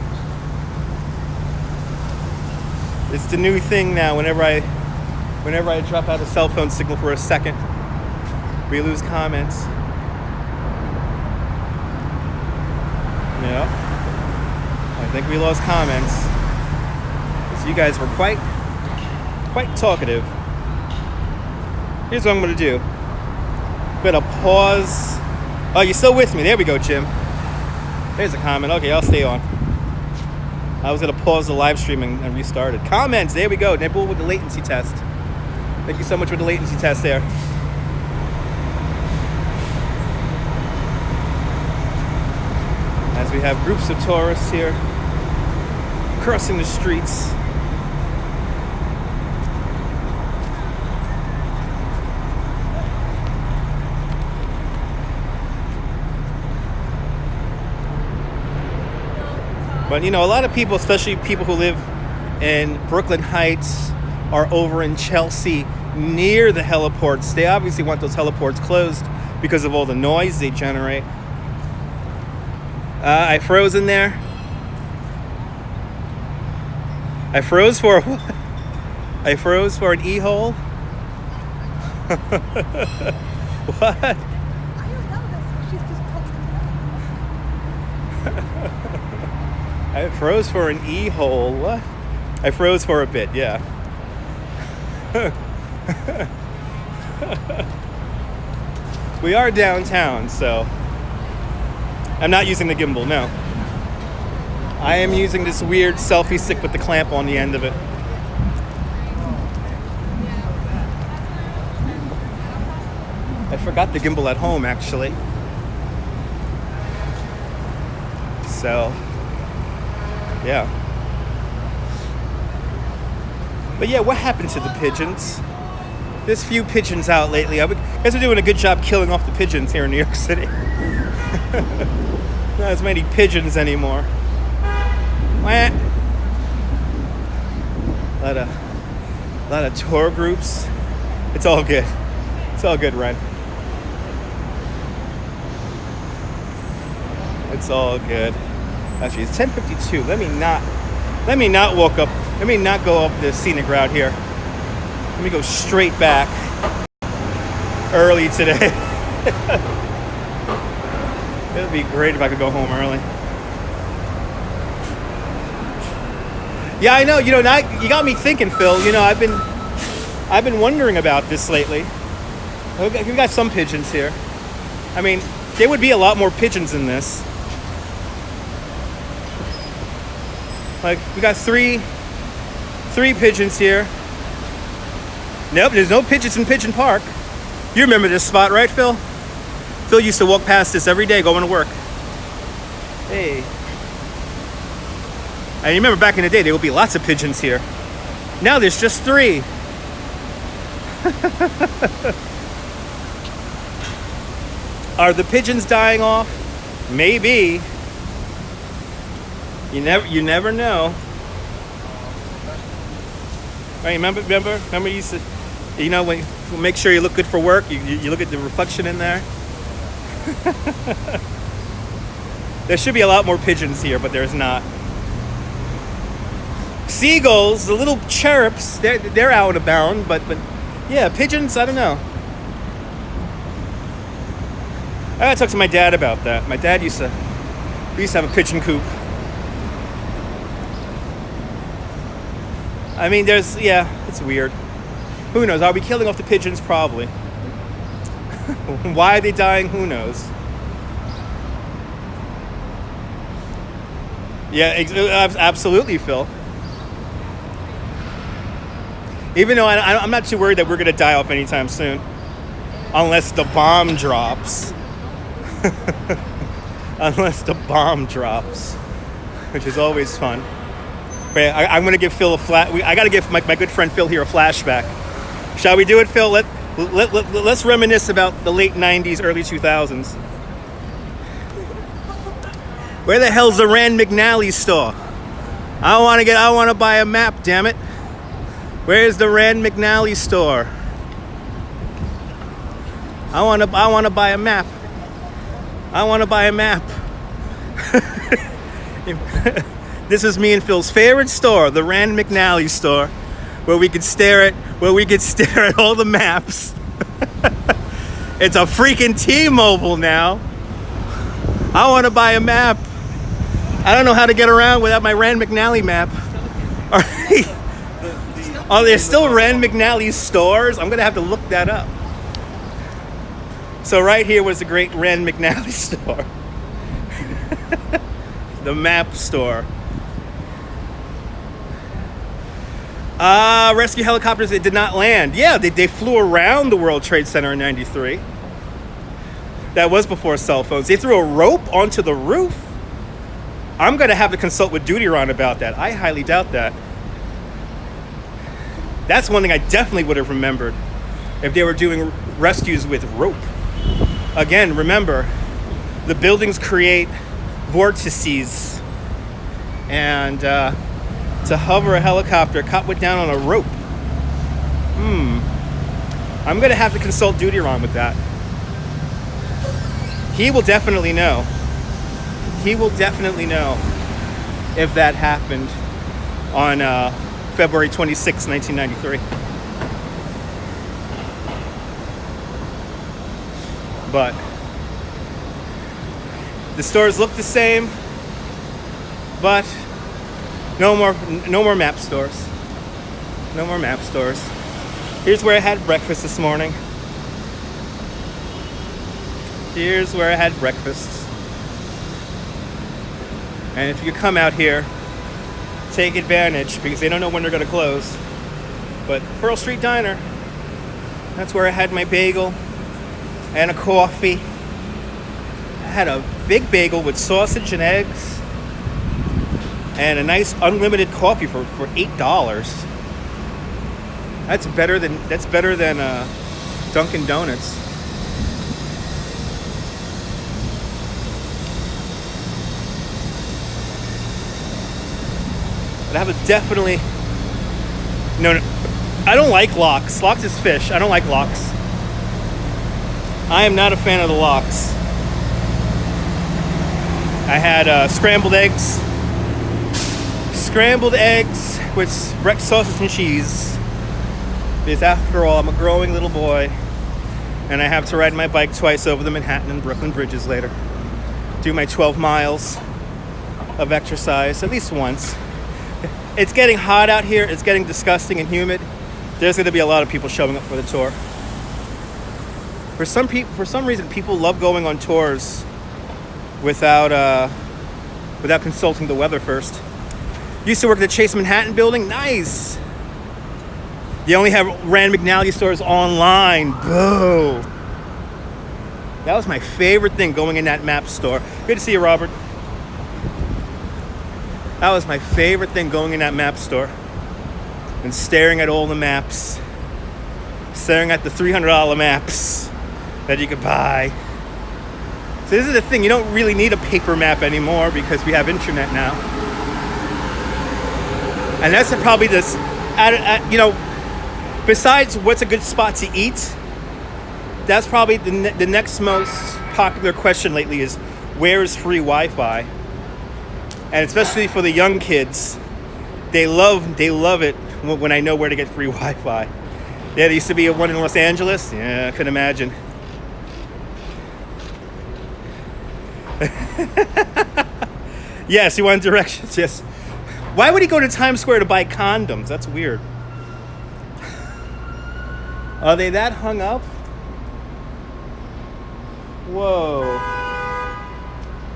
It's the new thing now. Whenever I drop out a cell phone signal for a second, we lose comments. Yeah. I think we lost comments. Because you guys were quite talkative. Here's what I'm going to do. I'm going to pause. Oh, you're still with me. There we go, Jim. There's a comment. Okay, I'll stay on. I was going to pause the live stream and restart it. Comments. There we go. Nibble with the latency test. Thank you so much for the latency test there. As we have groups of tourists here crossing the streets. But you know, a lot of people, especially people who live in Brooklyn Heights, are over in Chelsea near the heliports. They obviously want those heliports closed because of all the noise they generate. I froze in there. I froze for I froze for an e-hole. What? I don't know. She's just I froze for an e-hole. What? I froze for a bit, yeah. We are downtown, so I'm not using the gimbal, no. I am using this weird selfie stick with the clamp on the end of it. I forgot the gimbal at home, actually. So, yeah. But yeah, what happened to the pigeons? There's few pigeons out lately. I guess we're doing a good job killing off the pigeons here in New York City. Not as many pigeons anymore. A lot of tour groups. It's all good. It's all good, Ren. It's all good. Actually, it's 10:52. Let me not walk up. Let me not go up the scenic route here. Let me go straight back early today. It would be great if I could go home early. Yeah, I know. You know, now you got me thinking, Phil. You know, I've been wondering about this lately. We've got some pigeons here. I mean, there would be a lot more pigeons in this. Like, we got three pigeons here. Nope, there's no pigeons in Pigeon Park. You remember this spot, right, Phil? Phil used to walk past this every day going to work. Hey. I remember back in the day, there would be lots of pigeons here. Now there's just 3. Are the pigeons dying off? Maybe. You never know. Right, remember you used to, when make sure you look good for work, you look at the reflection in there. There should be a lot more pigeons here, but there's not. Seagulls, the little chirps, they're out and abound, but yeah, pigeons, I don't know. I gotta talk to my dad about that. My dad used to have a pigeon coop. I mean, it's weird. Who knows? Are we killing off the pigeons? Probably. Why are they dying? Who knows? Yeah, absolutely, Phil. Even though I'm not too worried that we're going to die off anytime soon. Unless the bomb drops. Unless the bomb drops. Which is always fun. But I'm going to give Phil I got to give my good friend Phil here a flashback. Shall we do it, Phil? Let's reminisce about the late 90s, early 2000s. Where the hell's the Rand McNally store? I want to buy a map, damn it. Where's the Rand McNally store? I want to buy a map. I want to buy a map. This is me and Phil's favorite store, the Rand McNally store, where we could stare at all the maps. It's a freaking T-Mobile now. I want to buy a map. I don't know how to get around without my Rand McNally map. Are there still Rand McNally stores? I'm going to have to look that up. So right here was the great Rand McNally store. The map store. Rescue helicopters, they did not land. Yeah, they flew around the World Trade Center in 93. That was before cell phones. They threw a rope onto the roof. I'm going to have to consult with Duty-Ron about that. I highly doubt that. That's one thing I definitely would have remembered if they were doing rescues with rope. Again, remember, the buildings create vortices. And to hover a helicopter cut down on a rope. I'm going to have to consult Duty-Ron with that. He will definitely know. He will definitely know if that happened on February 26, 1993. But the stores look the same, but no more map stores. No more map stores. Here's where I had breakfast this morning. Here's where I had breakfast. And if you come out here, take advantage because they don't know when they're going to close. But Pearl Street Diner, that's where I had my bagel and a coffee. I had a big bagel with sausage and eggs and a nice unlimited coffee for $8. That's better than Dunkin' Donuts. But I have a definitely no. I don't like lox. Lox is fish. I don't like lox. I am not a fan of the lox. I had scrambled eggs with breakfast sausage and cheese. Because after all, I'm a growing little boy, and I have to ride my bike twice over the Manhattan and Brooklyn bridges later. Do my 12 miles of exercise at least once. It's getting hot out here. It's getting disgusting and humid. There's going to be a lot of people showing up for the tour. For some reason, people love going on tours without consulting the weather first. Used to work at the Chase Manhattan building. Nice. They only have Rand McNally stores online. Boo. That was my favorite thing, going in that map store. Good to see you, Robert. That was my favorite thing, going in that map store. and staring at all the maps, staring at the $300 maps that you could buy. So this is the thing, you don't really need a paper map anymore because we have internet now. And that's probably this, besides what's a good spot to eat, that's probably the next most popular question lately is, where is free Wi-Fi? And especially for the young kids, they love it when I know where to get free Wi-Fi. Yeah, there used to be one in Los Angeles. Yeah, I can imagine. Yes, he wanted directions, yes. Why would he go to Times Square to buy condoms? That's weird. Are they that hung up? Whoa.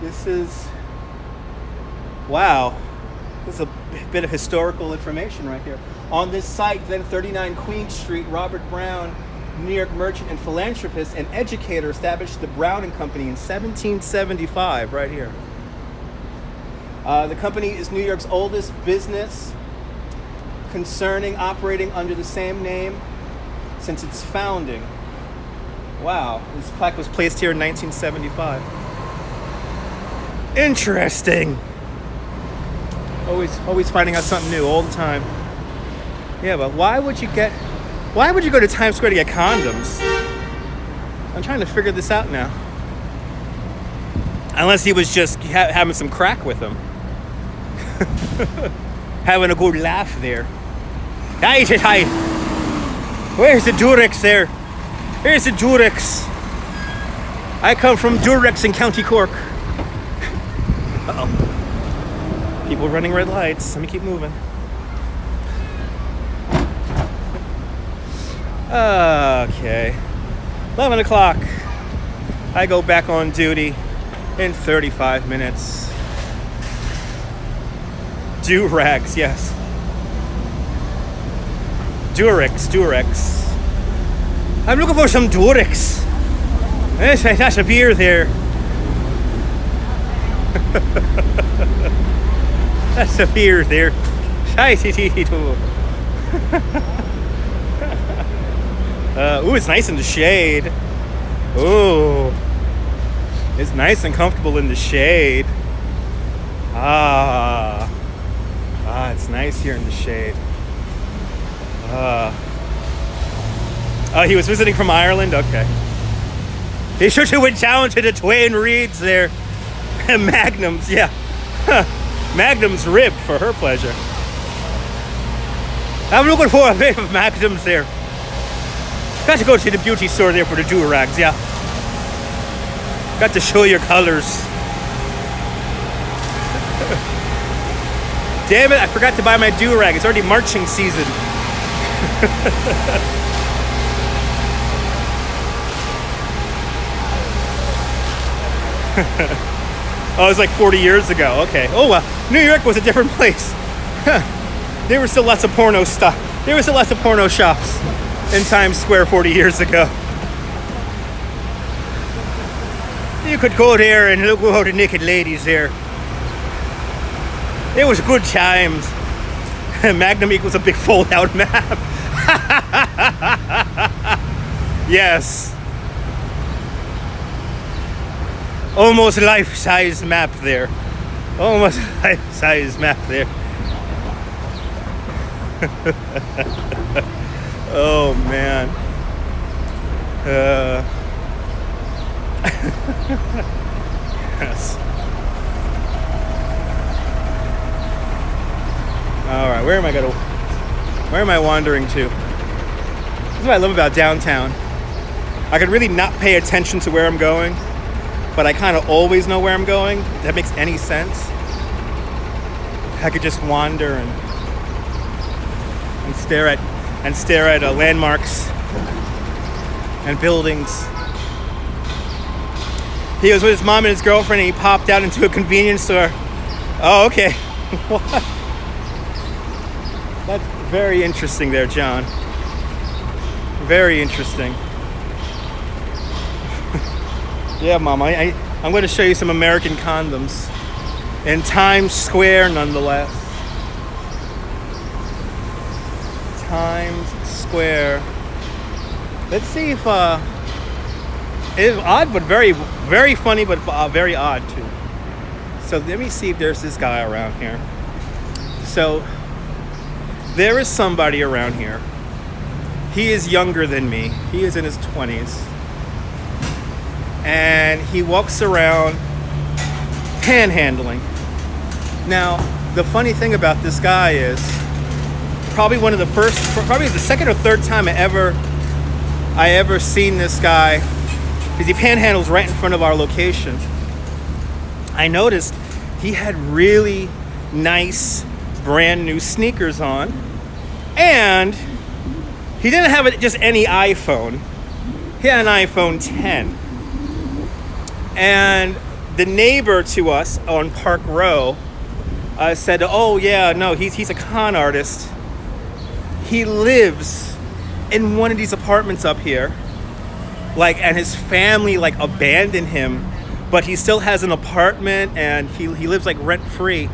This is... Wow. This is a bit of historical information right here. On this site, then 39 Queen Street, Robert Brown, New York merchant and philanthropist and educator, established the Brown and Company in 1775, right here. The company is New York's oldest business concerning operating under the same name since its founding. Wow, this plaque was placed here in 1975. Interesting. Always finding out something new all the time. Yeah, but why would you go to Times Square to get condoms? I'm trying to figure this out now. Unless he was just having some crack with him. Having a good laugh there. Hi. Where's the Durex there? Here's the Durex. I come from Durex in County Cork. Uh-oh. People running red lights. Let me keep moving. Okay. 11 o'clock. I go back on duty in 35 minutes. Do-rags, yes. Durex. I'm looking for some Durex. That's a beer there. That's a beer there. Ooh, it's nice in the shade. Ooh. It's nice and comfortable in the shade. It's nice here in the shade. He was visiting from Ireland? Okay. He should have went down to the Twain Reeds there. Magnums, yeah. Magnums ribbed for her pleasure. I'm looking for a bit of Magnums there. Got to go to the beauty store there for the do-rags, yeah. Got to show your colors. Damn it, I forgot to buy my do-rag. It's already marching season. Oh, it was like 40 years ago. Okay. Oh, well, New York was a different place. There were still lots of porno stuff. There was still lots of porno shops in Times Square 40 years ago. You could go there and look at the naked ladies there. It was good times. Magnum equals a big fold-out map. Yes. Almost life-size map there. Almost life-size map there. Oh, man. Yes. All right, where am I wandering to? This is what I love about downtown. I could really not pay attention to where I'm going, but I kind of always know where I'm going. If that makes any sense. I could just wander and stare at landmarks and buildings. He was with his mom and his girlfriend, and he popped out into a convenience store. Oh, okay. What? That's very interesting there, John. Very interesting. Yeah, Mom, I'm going to show you some American condoms. In Times Square, nonetheless. Times Square. Let's see if it is odd, but very, very funny, but very odd too. So let me see if there's this guy around here. So there is somebody around here. He is younger than me. He is in his 20s. And he walks around panhandling. Now, the funny thing about this guy is probably the second or third time I ever seen this guy, because he panhandles right in front of our location. I noticed he had really nice brand new sneakers on, and he didn't have just any iPhone. He had an iPhone 10. And the neighbor to us on Park Row said, oh yeah, no, he's a con artist. He lives in one of these apartments up here, and his family abandoned him, but he still has an apartment and he lives rent free.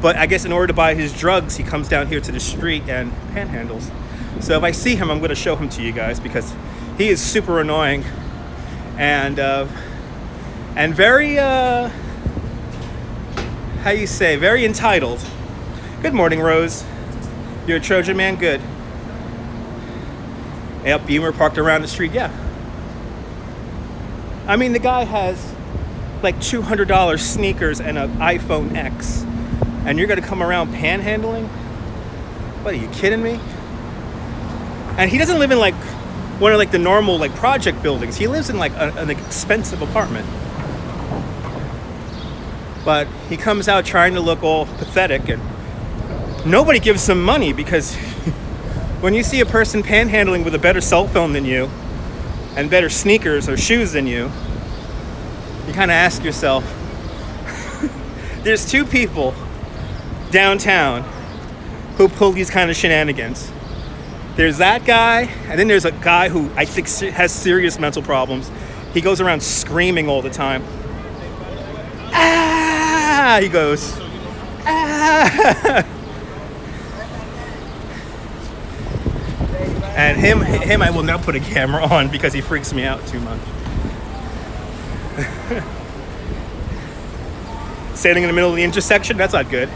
But I guess in order to buy his drugs, he comes down here to the street and panhandles. So if I see him, I'm going to show him to you guys, because he is super annoying and very very entitled. Good morning, Rose. You're a Trojan man? Good. Yep, Beamer parked around the street. Yeah. I mean, the guy has $200 sneakers and an iPhone X, and you're gonna come around panhandling? What, are you kidding me? And he doesn't live in one of the normal project buildings. He lives in an expensive apartment. But he comes out trying to look all pathetic, and nobody gives him money, because when you see a person panhandling with a better cell phone than you and better sneakers or shoes than you kind of ask yourself, there's two people downtown who pull these kind of shenanigans. There's that guy, and then there's a guy who I think has serious mental problems. He goes around screaming all the time. Ah! He goes, ah! And him I will not put a camera on, because he freaks me out too much. Standing in the middle of the intersection, that's not good.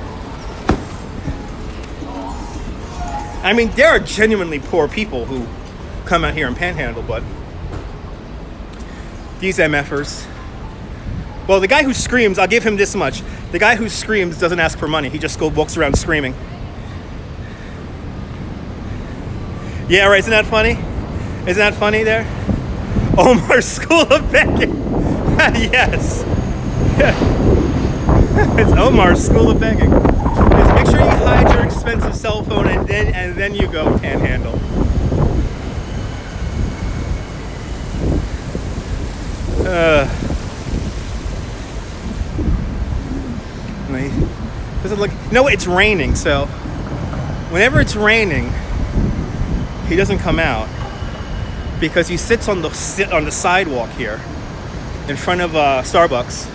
I mean, there are genuinely poor people who come out here and panhandle, but these MFers. Well, the guy who screams, I'll give him this much. The guy who screams doesn't ask for money. He just walks around screaming. Yeah, right. Isn't that funny? Isn't that funny there? Omar School of Begging. Yes. It's Omar's School of Begging. Just make sure you hide your expensive cell phone, and then you go panhandle. Does it look? No, it's raining. So whenever it's raining, he doesn't come out, because he sits on the sidewalk here in front of Starbucks.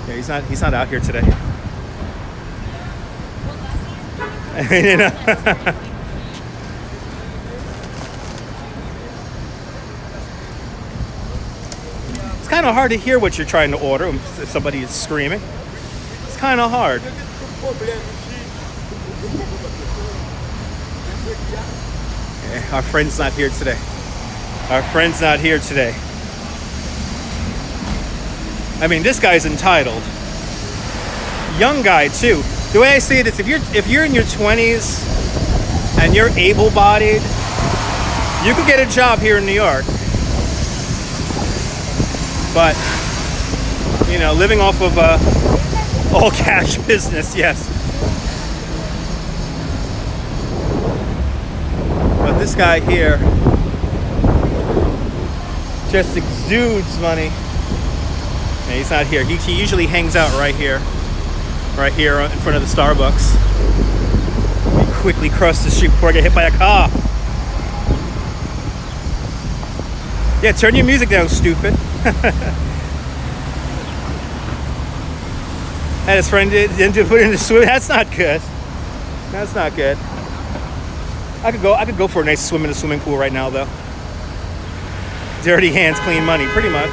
Yeah, he's not out here today. You know? It's kind of hard to hear what you're trying to order if somebody is screaming. It's kind of hard. Our friend's not here today. Our friend's not here today. I mean, this guy's entitled. Young guy too. The way I see it is, if you're in your 20s and you're able-bodied, you could get a job here in New York. But living off of all cash business, yes. But this guy here just exudes money. And he's not here. He usually hangs out right here in front of the Starbucks. Let me quickly cross the street before I get hit by a car. Yeah, turn your music down, stupid. And his friend didn't put it in the swim. That's not good. That's not good. I could go for a nice swim in a swimming pool right now, though. Dirty hands, clean money, pretty much.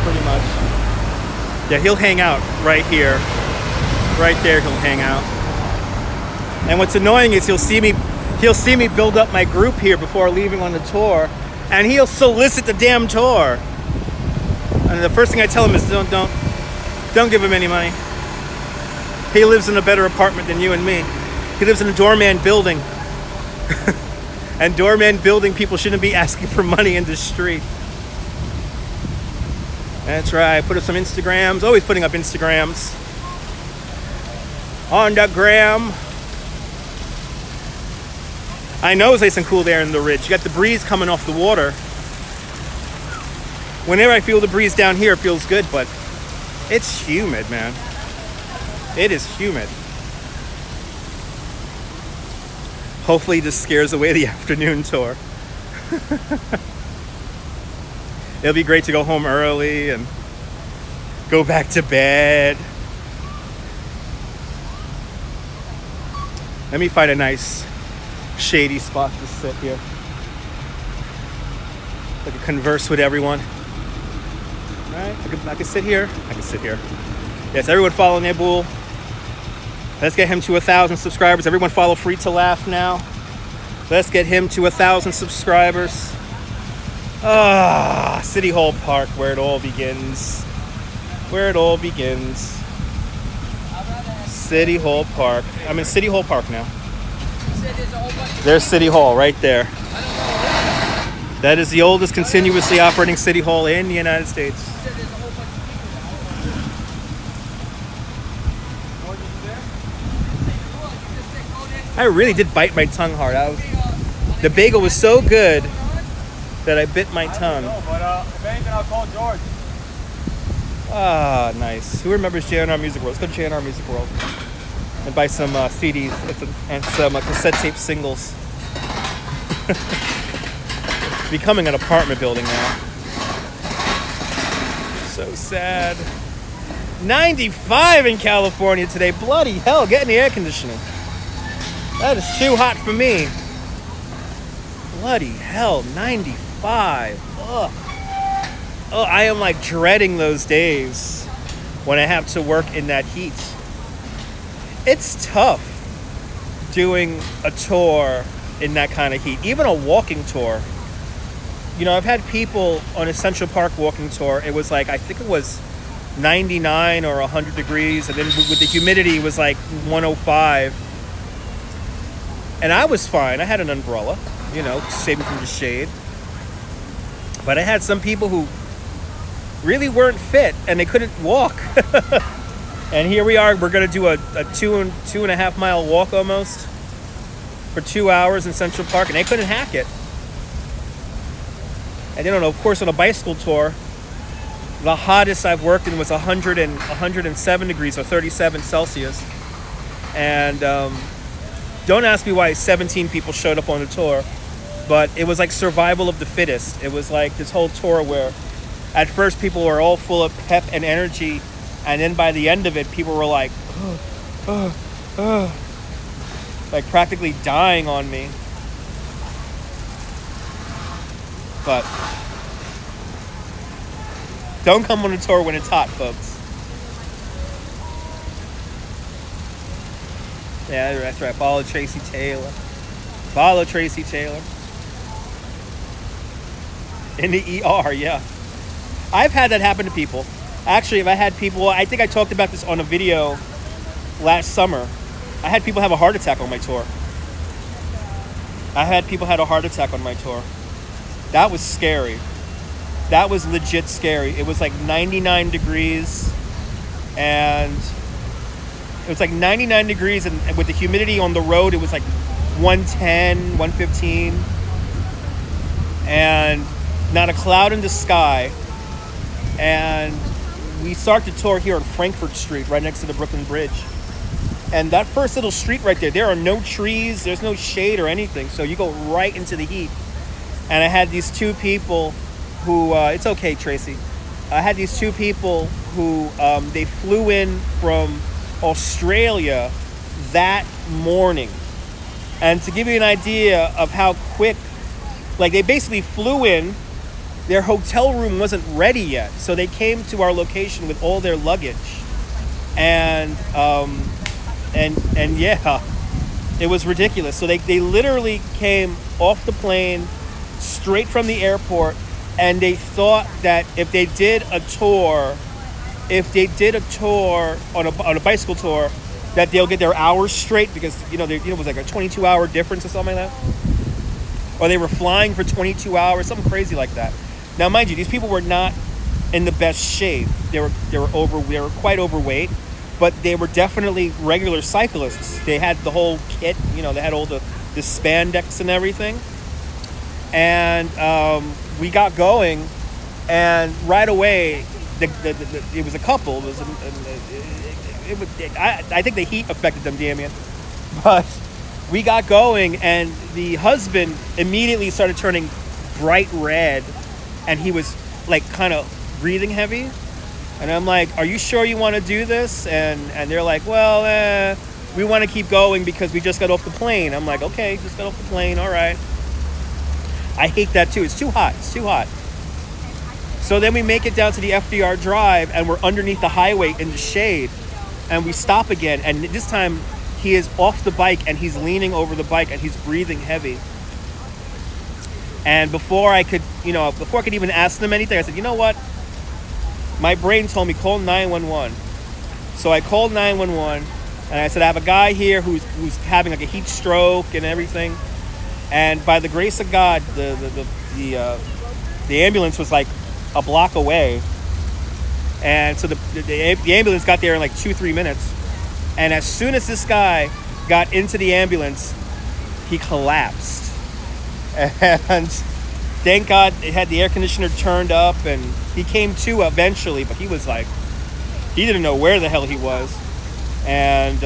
Pretty much. Yeah, he'll hang out right here. Right there, he'll hang out. And what's annoying is he'll see me build up my group here before leaving on the tour, and he'll solicit the damn tour. And the first thing I tell him is don't give him any money. He lives in a better apartment than you and me. He lives in a doorman building. And doorman building people shouldn't be asking for money in the street. That's right. Put up some Instagrams. Always putting up Instagrams. On the gram. I know it's nice and cool there in the ridge. You got the breeze coming off the water. Whenever I feel the breeze down here, it feels good, but it's humid, man. It is humid. Hopefully this scares away the afternoon tour. It'll be great to go home early and go back to bed. Let me find a nice shady spot to sit here. I can converse with everyone. Right? I can sit here. I can sit here. Yes, everyone follow Nabul. Let's get him to 1,000 subscribers. Everyone follow Free to Laugh now. Let's get him to 1,000 subscribers. City Hall Park, where it all begins. Where it all begins. City Hall Park. I'm in City Hall Park now. There's City Hall right there. That is the oldest continuously operating city hall in the United States. I really did bite my tongue hard. The bagel was so good that I bit my tongue. If anything, I'll call George. Nice. Who remembers JNR Music World? Let's go to JNR Music World and buy some CDs and some cassette tape singles. Becoming an apartment building now. So sad. 95 in California today. Bloody hell, get in the air conditioning. That is too hot for me. Bloody hell, 95. Ugh. Oh, I am like dreading those days when I have to work in that heat. It's tough doing a tour in that kind of heat, even a walking tour. You know, I've had people on a Central Park walking tour. It was like, I think it was 99 or 100 degrees. And then with the humidity, it was like 105. And I was fine. I had an umbrella, you know, save me from the shade. But I had some people who really weren't fit and they couldn't walk. And here we are. We're going to do a 2.5 mile walk almost for 2 hours in Central Park, and they couldn't hack it. And you know, of course, on a bicycle tour, the hottest I've worked in was 107 degrees or 37 Celsius. And don't ask me why 17 people showed up on the tour, but it was like survival of the fittest. It was like this whole tour where at first people were all full of pep and energy, and then by the end of it, people were like, like practically dying on me. But don't come on a tour when it's hot, folks. Yeah, that's right. Follow Tracy Taylor. Follow Tracy Taylor. In the ER, yeah. I've had that happen to people. Actually, I think I talked about this on a video last summer. I had people have a heart attack on my tour. That was scary. That was legit scary. It was like 99 degrees and it was like 99 degrees and with the humidity on the road, it was like 110, 115 and not a cloud in the sky. And we start the tour here on Frankfurt Street, right next to the Brooklyn Bridge. And that first little street right there are no trees, there's no shade or anything. So you go right into the heat. And I had these two people who, it's okay, Tracy. I had these two people who they flew in from Australia that morning. And to give you an idea of how quick, like they basically flew in, their hotel room wasn't ready yet. So they came to our location with all their luggage. And yeah, it was ridiculous. So they literally came off the plane, straight from the airport, and they thought that if they did a tour on a bicycle tour, that they'll get their hours straight because it was like a 22-hour difference or something like that, or they were flying for 22 hours, something crazy like that. Now, mind you, these people were not in the best shape. They were quite overweight, but they were definitely regular cyclists. They had the whole kit, they had all the spandex and everything. And we got going, and right away, it was a couple. I think the heat affected them, Damien. But we got going, and the husband immediately started turning bright red, and he was like kind of breathing heavy. And I'm like, "Are you sure you want to do this?" And they're like, "Well, we want to keep going because we just got off the plane." I'm like, "Okay, just got off the plane. All right." I hate that too. It's too hot. So then we make it down to the FDR Drive, and we're underneath the highway in the shade, and we stop again. And this time he is off the bike, and he's leaning over the bike, and he's breathing heavy. And before I could even ask them anything, I said, "You know what? My brain told me call 911." So I called 911, and I said, "I have a guy here who's having like a heat stroke and everything." And by the grace of God, the ambulance was like a block away, and so the ambulance got there in like 2-3 minutes. And as soon as this guy got into the ambulance, he collapsed. And thank God it had the air conditioner turned up, and he came to eventually. But he was like, he didn't know where the hell he was, and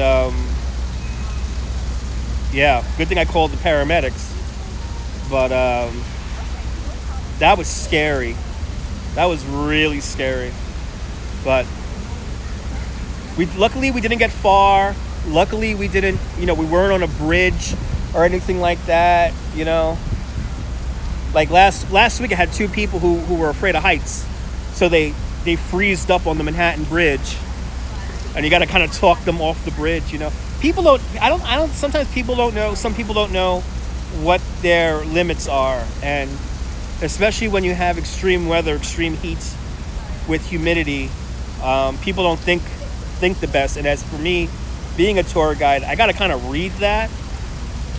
yeah, good thing I called the paramedics. But that was scary. That was really scary. But luckily we didn't get far. Luckily we didn't, we weren't on a bridge or anything like that, Like last week I had two people who were afraid of heights. So they freezed up on the Manhattan Bridge. And you got to kind of talk them off the bridge, People sometimes people don't know, some people don't know what their limits are, and especially when you have extreme weather, extreme heat with humidity, people don't think the best. And as for me, being a tour guide, I got to kind of read that,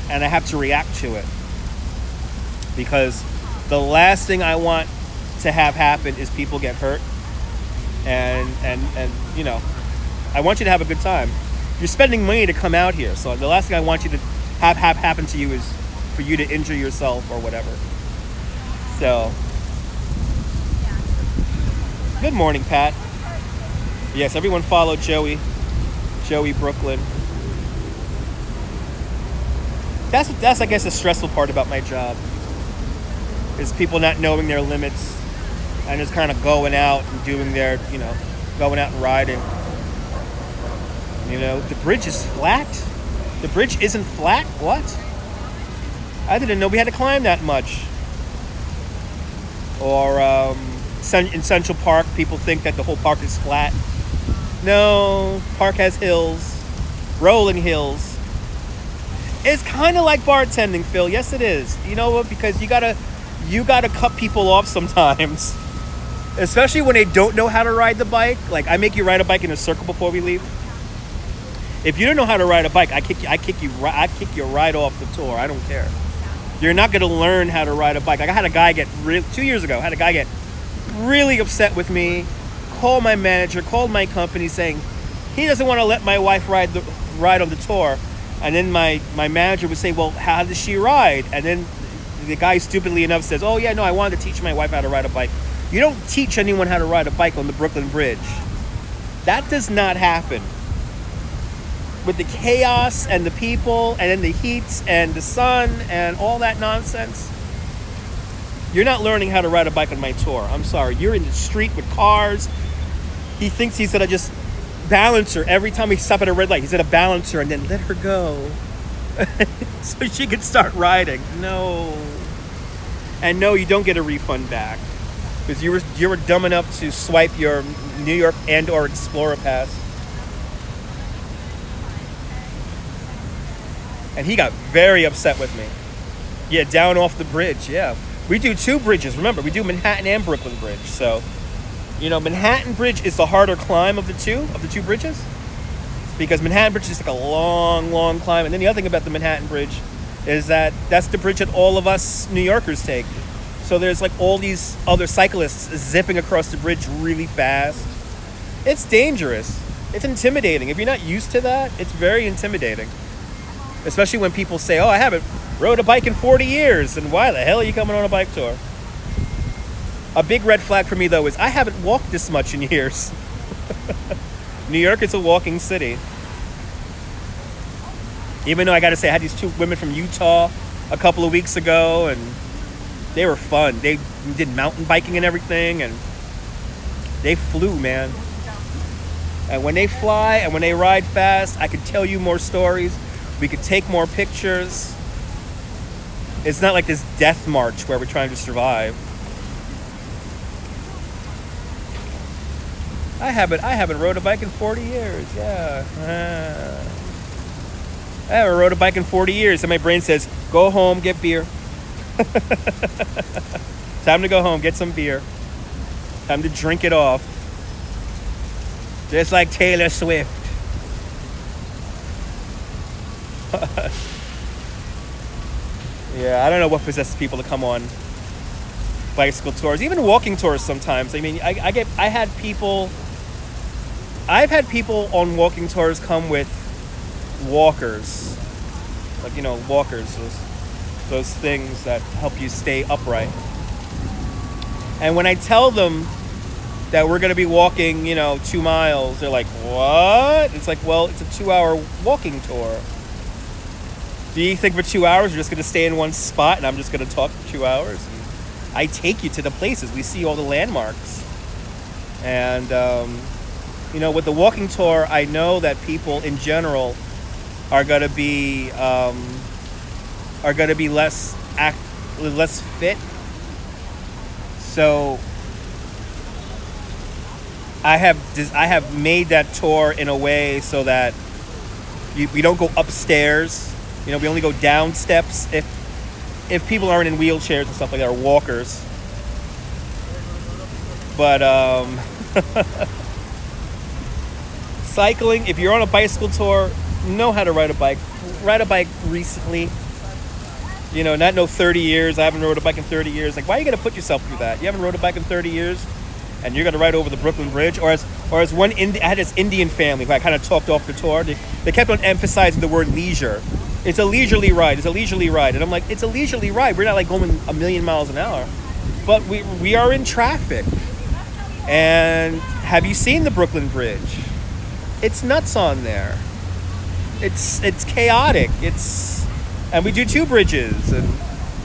and I have to react to it, because the last thing I want to have happen is people get hurt, and I want you to have a good time. You're spending money to come out here, so the last thing I want you to have happen to you is for you to injure yourself or whatever. So, good morning, Pat. Yes, everyone follow Joey Brooklyn. That's I guess the stressful part about my job, is people not knowing their limits and just kind of going out and doing their, going out and riding. The bridge is flat. The bridge isn't flat. What? I didn't know we had to climb that much. Or in Central Park, people think that the whole park is flat. No, park has hills, rolling hills. It's kind of like bartending, Phil. Yes, it is. You know what? Because you gotta cut people off sometimes, especially when they don't know how to ride the bike. Like, I make you ride a bike in a circle before we leave. If you don't know how to ride a bike, I kick you right off the tour. I don't care. You're not going to learn how to ride a bike. Like, I had a guy 2 years ago, get really upset with me, called my manager, called my company saying he doesn't want to let my wife ride on the tour. And then my manager would say, "Well, how does she ride?" And then the guy, stupidly enough, says, "Oh, yeah, no, I wanted to teach my wife how to ride a bike." You don't teach anyone how to ride a bike on the Brooklyn Bridge. That does not happen. With the chaos and the people and then the heat and the sun and all that nonsense, You're not learning how to ride a bike on my tour. I'm sorry. You're in the street with cars. He thinks he's gonna just balance her every time we stop at a red light. He's gonna balance her and then let her go. So she can start riding. No. And no, you don't get a refund back. Because you were dumb enough to swipe your New York and or Explorer pass. And he got very upset with me. Yeah, down off the bridge, yeah. We do 2 bridges. Remember, we do Manhattan and Brooklyn Bridge. So, Manhattan Bridge is the harder climb of the two bridges. Because Manhattan Bridge is like a long, long climb. And then the other thing about the Manhattan Bridge is that that's the bridge that all of us New Yorkers take. So there's like all these other cyclists zipping across the bridge really fast. It's dangerous. It's intimidating. If you're not used to that, it's very intimidating. Especially when people say, oh, I haven't rode a bike in 40 years. And why the hell are you coming on a bike tour? A big red flag for me, though, is I haven't walked this much in years. New York is a walking city. Even though I gotta say, I had these 2 women from Utah a couple of weeks ago, and they were fun. They did mountain biking and everything, and they flew, man. And when they fly and when they ride fast, I could tell you more stories. We could take more pictures. It's not like this death march where we're trying to survive. I haven't rode a bike in 40 years. Yeah. I haven't rode a bike in 40 years. And my brain says, go home, get beer. Time to go home, get some beer. Time to drink it off. Just like Taylor Swift. Yeah, I don't know what possesses people to come on bicycle tours, even walking tours sometimes. I mean, I've had people on walking tours come with walkers, like walkers, those things that help you stay upright. And when I tell them that we're going to be walking 2 miles, they're like, what? It's like, well, it's a 2-hour walking tour. Do you think for 2 hours you're just going to stay in one spot and I'm just going to talk for 2 hours? And I take you to the places. We see all the landmarks. And with the walking tour, I know that people in general are going to be less fit. So I have made that tour in a way so that we don't go upstairs. We only go down steps if people aren't in wheelchairs and stuff like that, or walkers. But cycling, if you're on a bicycle tour, know how to ride a bike. Ride a bike recently. Not 30 years. I haven't rode a bike in 30 years. Like, why are you going to put yourself through that? You haven't rode a bike in 30 years, and you're going to ride over the Brooklyn Bridge? Or as one, I had this Indian family who I kind of talked off the tour. They kept on emphasizing the word leisure. It's a leisurely ride. It's a leisurely ride. And I'm like, it's a leisurely ride. We're not like going a million miles an hour. But we are in traffic. And have you seen the Brooklyn Bridge? It's nuts on there. It's chaotic. And we do 2 bridges. And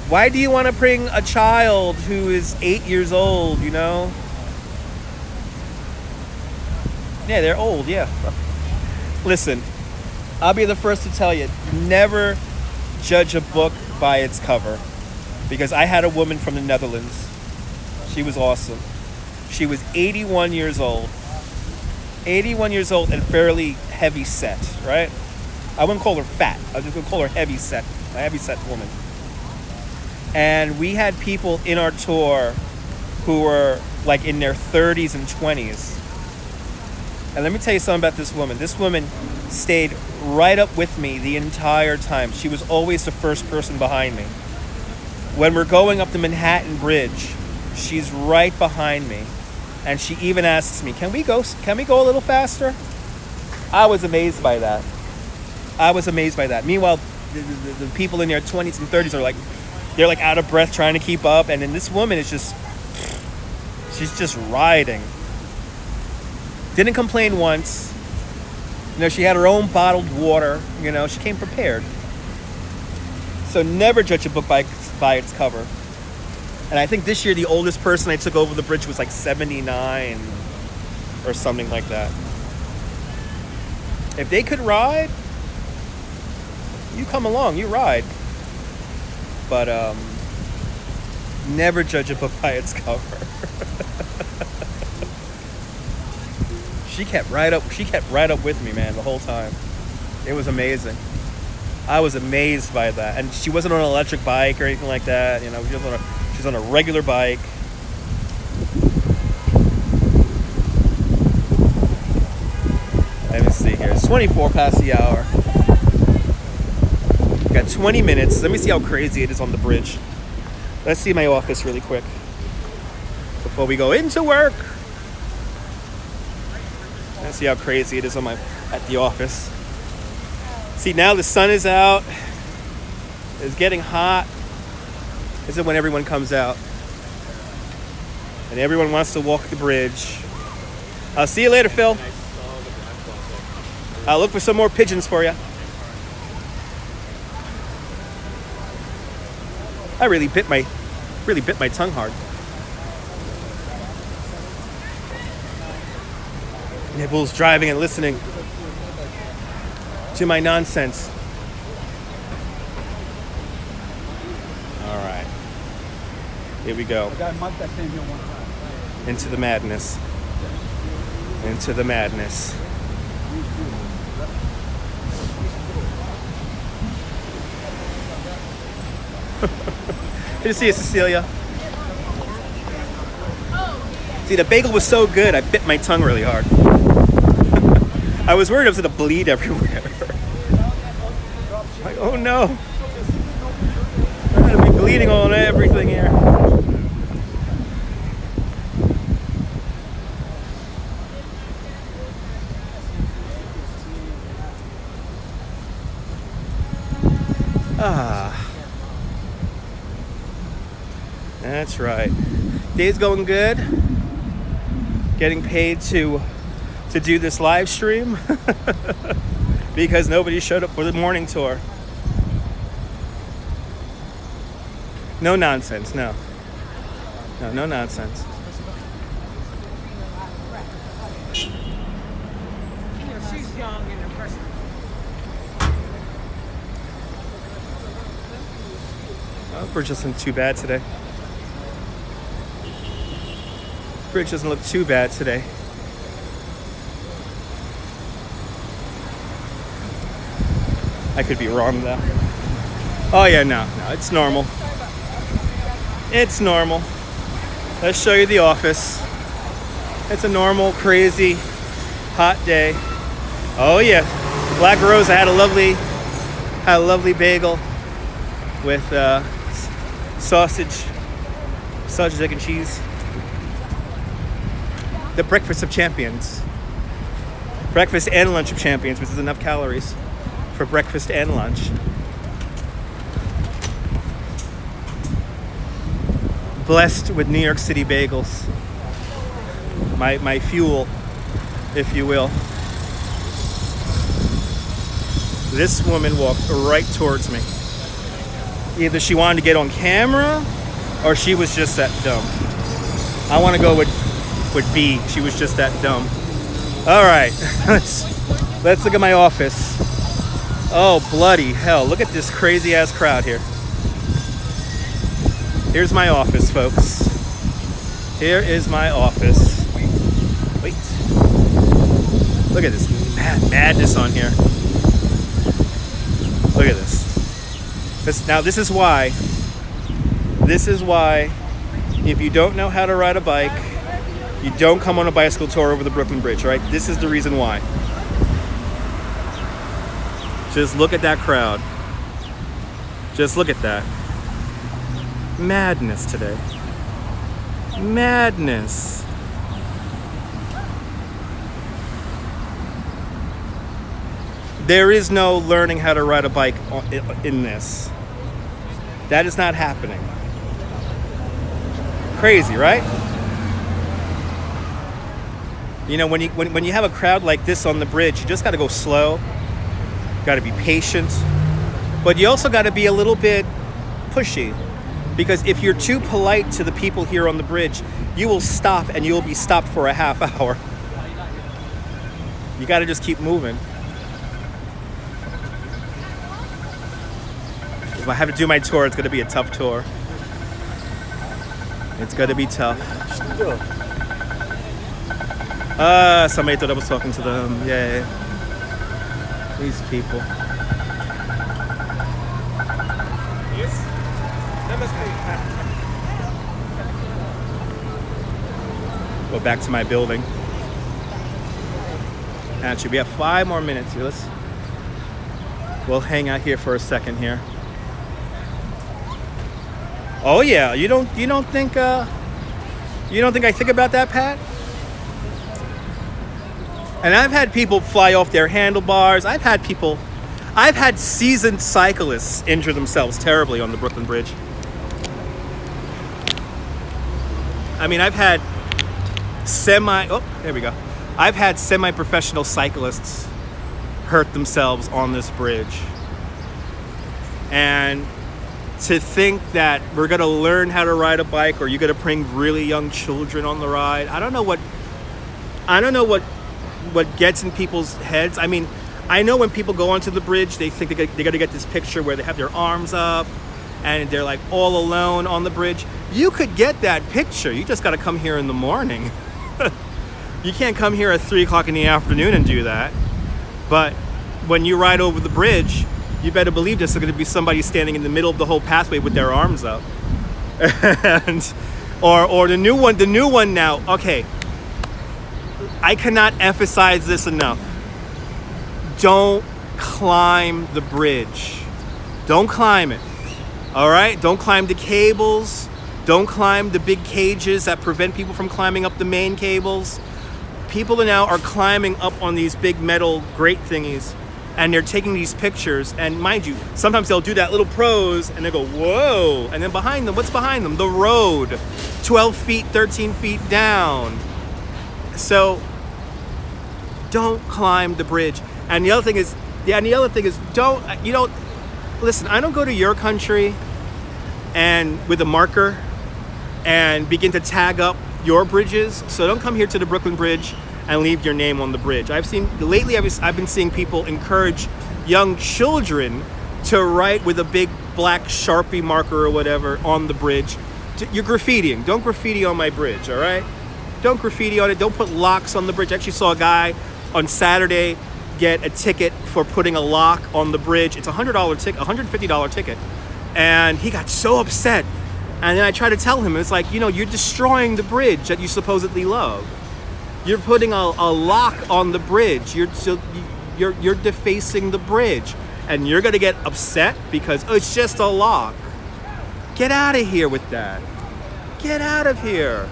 why do you want to bring a child who is 8 years old, Yeah, they're old, yeah. Listen, I'll be the first to tell you, never judge a book by its cover. Because I had a woman from the Netherlands. She was awesome. She was 81 years old. 81 years old and fairly heavy set, right? I wouldn't call her fat. I was just going to call her heavy set. A heavy set woman. And we had people in our tour who were like in their 30s and 20s. And let me tell you something about this woman. This woman stayed right up with me the entire time. She was always the first person behind me. When we're going up the Manhattan Bridge, she's right behind me. And she even asks me, can we go a little faster? I was amazed by that. Meanwhile, the people in their 20s and 30s are they're like out of breath trying to keep up. And then this woman is she's just riding. Didn't complain once. She had her own bottled water. She came prepared. So never judge a book by its cover. And I think this year the oldest person I took over the bridge was like 79 or something like that. If they could ride, you come along, you ride. But never judge a book by its cover. She kept right up with me, man, the whole time. It was amazing. I was amazed by that. And she wasn't on an electric bike or anything like that. You know, she was on a regular bike. Let me see here. It's 24 past the hour. Got 20 minutes. Let me see how crazy it is on the bridge. Let's see my office really quick before we go into work. Let's see how crazy it is at the office. See, now the sun is out. It's getting hot. This is when everyone comes out. And everyone wants to walk the bridge. I'll see you later, Phil. I'll look for some more pigeons for you. I really bit my tongue hard. Nibbles driving and listening to my nonsense. All right. Here we go. Into the madness. Into the madness. Good to see you, Cecilia. See, the bagel was so good, I bit my tongue really hard. I was worried I was going to bleed everywhere. Like, oh no. I'm going to be bleeding on everything here. That's right. Day's going good. Getting paid to do this live stream because nobody showed up for the morning tour. No nonsense, no. No nonsense. She's young and impressive. Oh, bridge doesn't look too bad today. Bridge doesn't look too bad today. I could be wrong though. Oh yeah, no, it's normal. It's normal. Let's show you the office. It's a normal, crazy, hot day. Oh yeah, Black Rose. I had a lovely bagel with sausage, egg, and cheese. The breakfast of champions. Breakfast and lunch of champions, which is enough calories for breakfast and lunch. Blessed with New York City bagels. My fuel, if you will. This woman walked right towards me. Either she wanted to get on camera or she was just that dumb. I want to go with B. She was just that dumb. All right, let's look at my office. Oh, bloody hell. Look at this crazy ass crowd here. Here's my office, folks. Here is my office. Wait. Look at this madness on here. Look at this. This is why. This is why if you don't know how to ride a bike, you don't come on a bicycle tour over the Brooklyn Bridge, right? This is the reason why. Just look at that crowd. Just look at that. Madness today. Madness. There is no learning how to ride a bike in this. That is not happening. Crazy, right? You know, when you have a crowd like this on the bridge, you just got to go slow. Got to be patient, but you also got to be a little bit pushy. Because if you're too polite to the people here on the bridge, you will stop and you will be stopped for a half hour. You got to just keep moving. If I have to do my tour, it's going to be a tough tour. It's going to be tough. Somebody thought I was talking to them. Yeah. These people. Yes. Go back to my building. Actually, we have 5 more minutes here. We'll hang out here for a second here. Oh yeah, you don't think I think about that, Pat? And I've had people fly off their handlebars. I've had seasoned cyclists injure themselves terribly on the Brooklyn Bridge. I mean, I've had semi-professional cyclists hurt themselves on this bridge. And to think that we're going to learn how to ride a bike, or you're going to bring really young children on the ride, I don't know what gets in people's heads. I mean, I know when people go onto the bridge, they think they're going to get this picture where they have their arms up and they're like all alone on the bridge. You could get that picture. You just got to come here in the morning. You can't come here at 3 o'clock in the afternoon and do that. But when you ride over the bridge, you better believe there's going to be somebody standing in the middle of the whole pathway with their arms up. And or the new one now. Okay, I cannot emphasize this enough. Don't climb the bridge. Don't climb it. All right? Don't climb the cables. Don't climb the big cages that prevent people from climbing up the main cables. People now are climbing up on these big metal grate thingies, and they're taking these pictures. And mind you, sometimes they'll do that little pose and they go, whoa. And then behind them, what's behind them? The road, 12 feet, 13 feet down. So don't climb the bridge. And the other thing is, listen, I don't go to your country and with a marker and begin to tag up your bridges. So don't come here to the Brooklyn Bridge and leave your name on the bridge. I've been seeing people encourage young children to write with a big black Sharpie marker or whatever on the bridge. You're graffitiing. Don't graffiti on my bridge, all right? Don't graffiti on it. Don't put locks on the bridge. I actually saw a guy on Saturday get a ticket for putting a lock on the bridge. It's a $100 ticket, $150 ticket. And he got so upset. And then I tried to tell him, it's like, you're destroying the bridge that you supposedly love. You're putting a lock on the bridge. You're defacing the bridge. And you're going to get upset because, it's just a lock. Get out of here with that. Get out of here.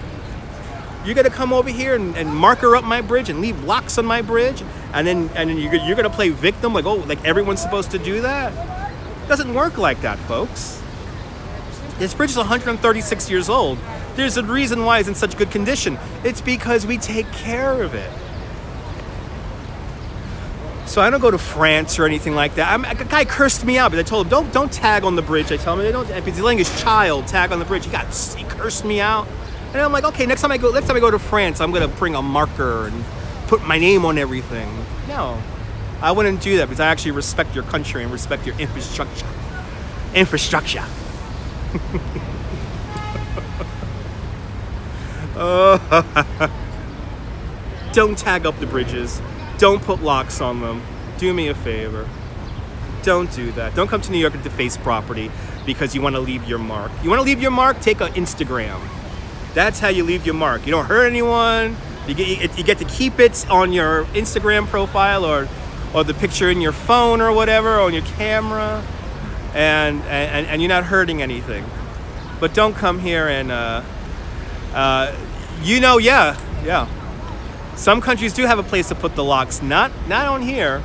You're going to come over here and marker up my bridge and leave locks on my bridge. And then you're going to play victim like everyone's supposed to do that? It doesn't work like that, folks. This bridge is 136 years old. There's a reason why it's in such good condition. It's because we take care of it. So I don't go to France or anything like that. A guy cursed me out, but I told him, don't tag on the bridge. I tell him, because he's letting his child tag on the bridge. He cursed me out. And I'm like, okay, next time I go to France, I'm going to bring a marker and put my name on everything. No, I wouldn't do that because I actually respect your country and respect your infrastructure. Don't tag up the bridges. Don't put locks on them. Do me a favor. Don't do that. Don't come to New York and deface property because you want to leave your mark. You want to leave your mark? Take an Instagram. That's how you leave your mark. You don't hurt anyone. You get to keep it on your Instagram profile or the picture in your phone or whatever, or on your camera. And you're not hurting anything. But don't come here and yeah. Some countries do have a place to put the locks, not on here.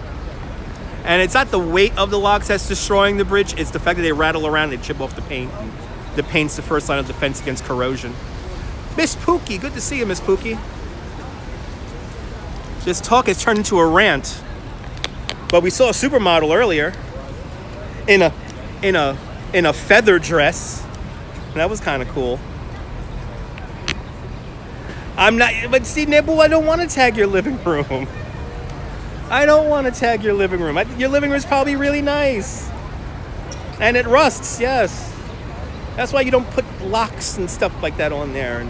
And it's not the weight of the locks that's destroying the bridge, it's the fact that they rattle around, they chip off the paint. And the paint's the first line of defense against corrosion. Miss Pookie, good to see you, Miss Pookie. This talk has turned into a rant. But we saw a supermodel earlier in a feather dress That was kind of cool. I'm not, but see, Nibble, I don't want to tag your living room. I don't want to tag your living room. Your living room is probably really nice. And it rusts, yes. That's why you don't put locks and stuff like that on there, and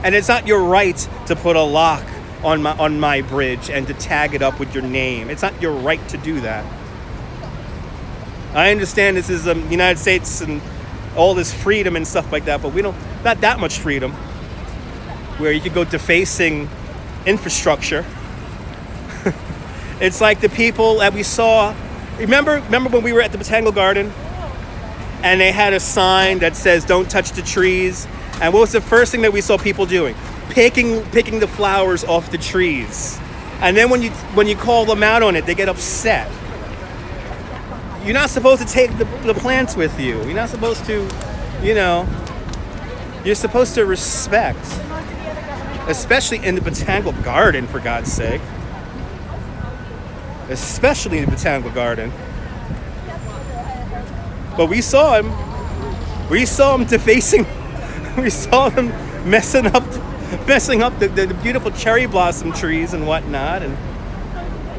And it's not your right to put a lock on my bridge and to tag it up with your name. It's not your right to do that. I understand this is the United States and all this freedom and stuff like that, but not that much freedom where you could go defacing infrastructure. It's like the people that we saw. Remember when we were at the Botanical Garden and they had a sign that says "Don't touch the trees"? And what was the first thing that we saw people doing? Picking the flowers off the trees. And then when you call them out on it, they get upset. You're not supposed to take the plants with you. You're not supposed to, you're supposed to respect. Especially in the Botanical Garden, for God's sake. Especially in the Botanical Garden. But we saw him defacing. We saw them messing up the beautiful cherry blossom trees and whatnot, and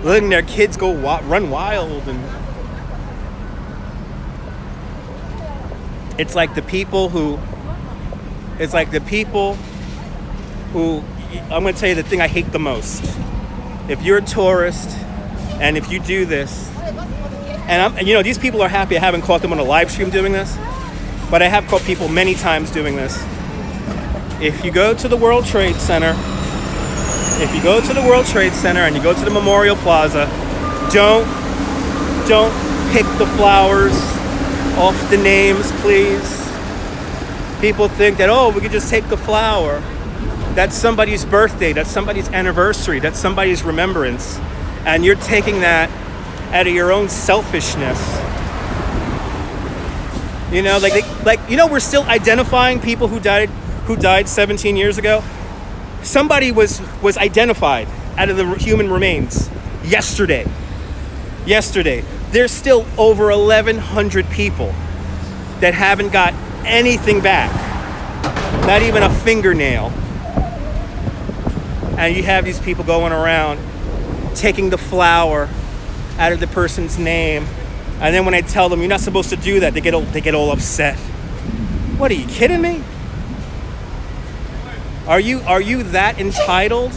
letting their kids go run wild. And it's like the people who, I'm going to tell you the thing I hate the most. If you're a tourist and if you do this, and these people are happy I haven't caught them on a live stream doing this, but I have caught people many times doing this. If you go to the World Trade Center, and you go to the Memorial Plaza, don't pick the flowers off the names, please. People think that, we could just take the flower. That's somebody's birthday, that's somebody's anniversary, that's somebody's remembrance. And you're taking that out of your own selfishness. We're still identifying people who died 17 years ago. Somebody was identified out of the human remains yesterday. There's still over 1,100 people that haven't got anything back. Not even a fingernail. And you have these people going around taking the flower out of the person's name. And then when I tell them you're not supposed to do that, they get all upset. What, are you kidding me? Are you that entitled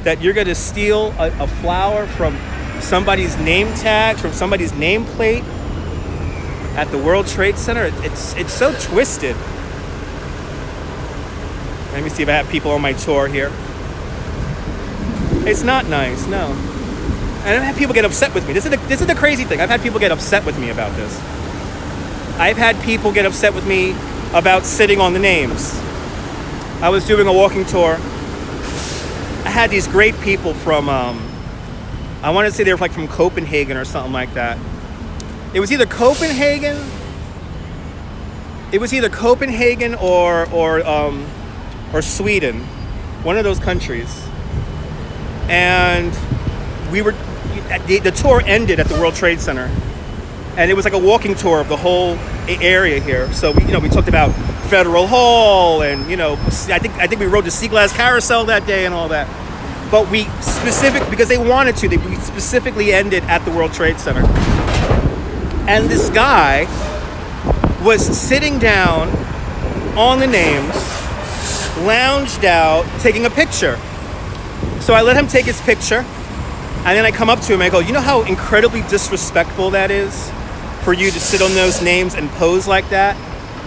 that you're going to steal a flower from somebody's name tag, from somebody's nameplate at the World Trade Center? It's so twisted. Let me see if I have people on my tour here. It's not nice, no. And I've had people get upset with me. This is the crazy thing. I've had people get upset with me about this. I've had people get upset with me about sitting on the names. I was doing a walking tour. I had these great people from, I want to say they were from Copenhagen or something like that. It was either Copenhagen or Sweden, one of those countries. And the tour ended at the World Trade Center, and it was like a walking tour of the whole area here. So we talked about Federal Hall, and I think we rode the Sea Glass Carousel that day and all that. But we specifically ended at the World Trade Center. And this guy was sitting down on the names, lounged out, taking a picture. So I let him take his picture, and then I come up to him and I go, you know how incredibly disrespectful that is for you to sit on those names and pose like that?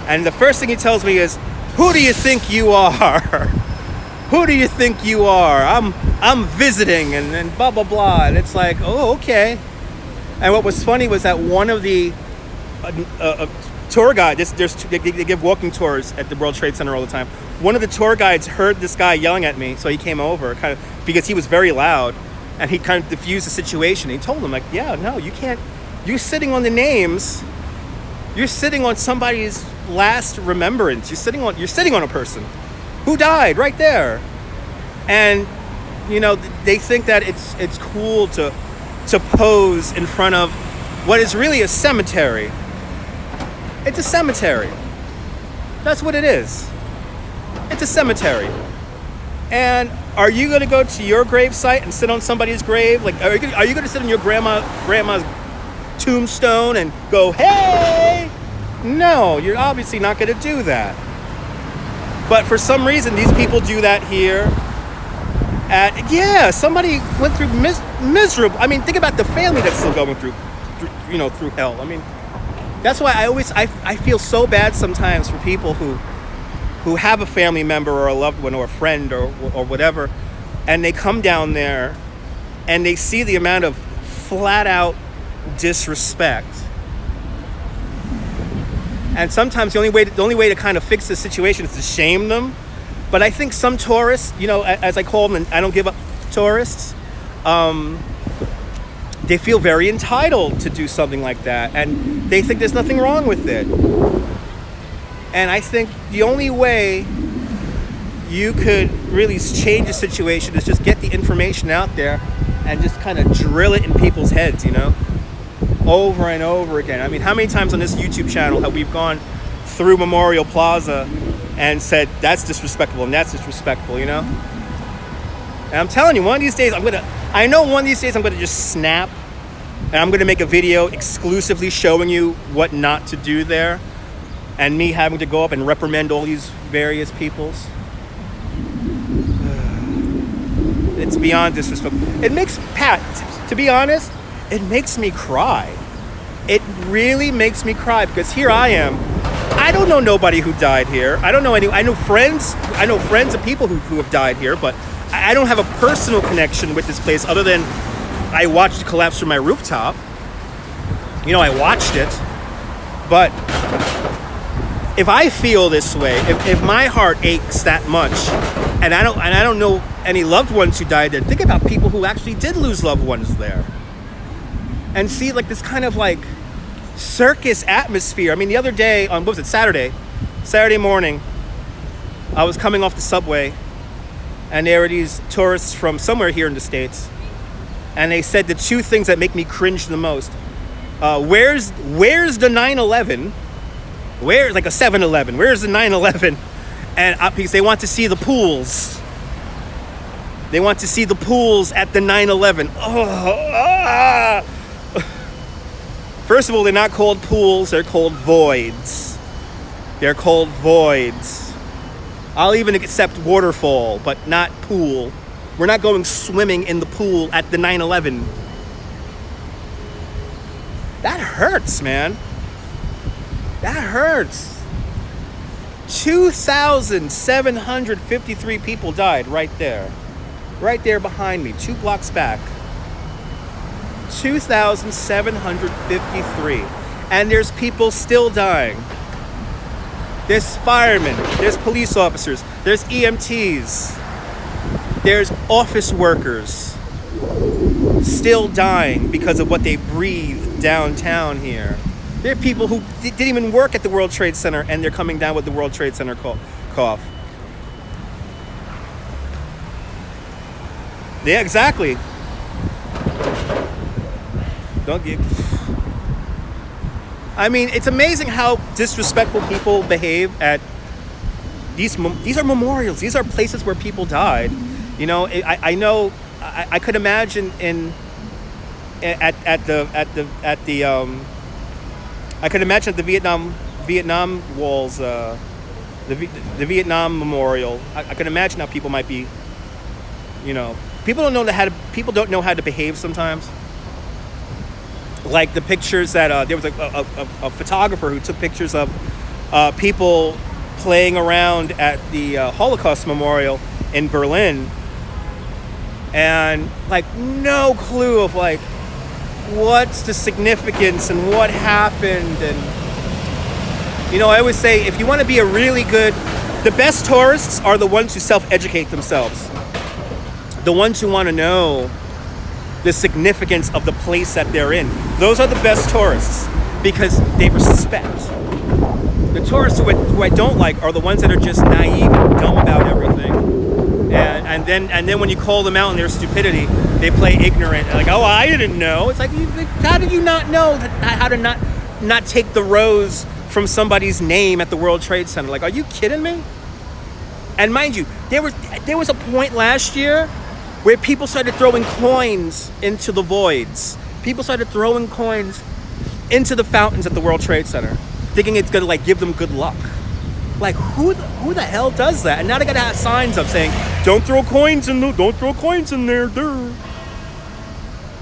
And the first thing he tells me is, who do you think you are? Who do you think you are? I'm visiting and blah, blah, blah. And it's like, oh, okay. And what was funny was that one of the tour guides, they give walking tours at the World Trade Center all the time. One of the tour guides heard this guy yelling at me, so he came over, kind of because he was very loud, and he kind of diffused the situation. He told him, like, yeah, no, you can't. You're sitting on the names. You're sitting on somebody's last remembrance. You're sitting on a person who died right there, and they think that it's cool to pose in front of what is really a cemetery. It's a cemetery. That's what it is. It's a cemetery. And are you going to go to your grave site and sit on somebody's grave? Like, are you going to sit on your grandma's tombstone and go, hey? No, you're obviously not going to do that. But for some reason, these people do that here. Somebody went through miserable. I mean, think about the family that's still going through hell. I mean, that's why I feel so bad sometimes for people who have a family member or a loved one or a friend or whatever, and they come down there and they see the amount of flat out disrespect. And sometimes the only way to kind of fix the situation is to shame them. But I think some tourists, as I call them, and I don't give up tourists, they feel very entitled to do something like that, and they think there's nothing wrong with it. And I think the only way you could really change the situation is just get the information out there and just kind of drill it in people's heads, over and over again. I mean, how many times on this YouTube channel have we gone through Memorial Plaza and said, that's disrespectful and that's disrespectful, And I'm telling you, one of these days I'm going to just snap and I'm going to make a video exclusively showing you what not to do there, and me having to go up and reprimand all these various peoples. It's beyond disrespectful. It makes, to be honest, it makes me cry. It really makes me cry, because here I am. I don't know nobody who died here. I don't know any. I know friends of people who have died here, but I don't have a personal connection with this place other than I watched it collapse from my rooftop. I watched it. But if I feel this way, if my heart aches that much, and I don't know any loved ones who died there, think about people who actually did lose loved ones there. And see, like, this kind of like circus atmosphere. I mean, the other day on, Saturday morning, I was coming off the subway, and there were these tourists from somewhere here in the States, and they said the two things that make me cringe the most. Where's the 9/11? Where's like a 7-Eleven? Where's the 9/11? And because they want to see the pools. They want to see the pools at the 9/11. First of all, they're not called pools, they're called voids. They're called voids. I'll even accept waterfall, but not pool. We're not going swimming in the pool at the 9/11. That hurts, man. That hurts. 2,753 people died right there. Right there behind me, 2 blocks back. 2,753. And there's people still dying. There's firemen, there's police officers, there's EMTs, there's office workers still dying because of what they breathe downtown here. There are people who didn't even work at the World Trade Center, and they're coming down with the World Trade Center cough. Yeah, exactly. I mean, it's amazing how disrespectful people behave at these are memorials. These are places where people died. I know. I could imagine I could imagine at the Vietnam walls, the Vietnam Memorial. I could imagine how people might be. People don't know how to behave sometimes. Like the pictures that there was a photographer who took pictures of people playing around at the Holocaust Memorial in Berlin, and like no clue of like what's the significance and what happened. And I always say, if you want to be the best tourists are the ones who self-educate themselves, the ones who want to know the significance of the place that they're in. Those are the best tourists, because they respect. The tourists who I don't like are the ones that are just naive and dumb about everything. And then when you call them out on their stupidity, they play ignorant. Like, I didn't know. It's like, how did you not know how to not take the rows from somebody's name at the World Trade Center. Like, are you kidding me? And mind you, there was a point last year where people started throwing coins into the voids. People started throwing coins into the fountains at the World Trade Center, thinking it's gonna like give them good luck. Like, who the hell does that? And now they gotta have signs up saying, "Don't throw coins in there." Duh.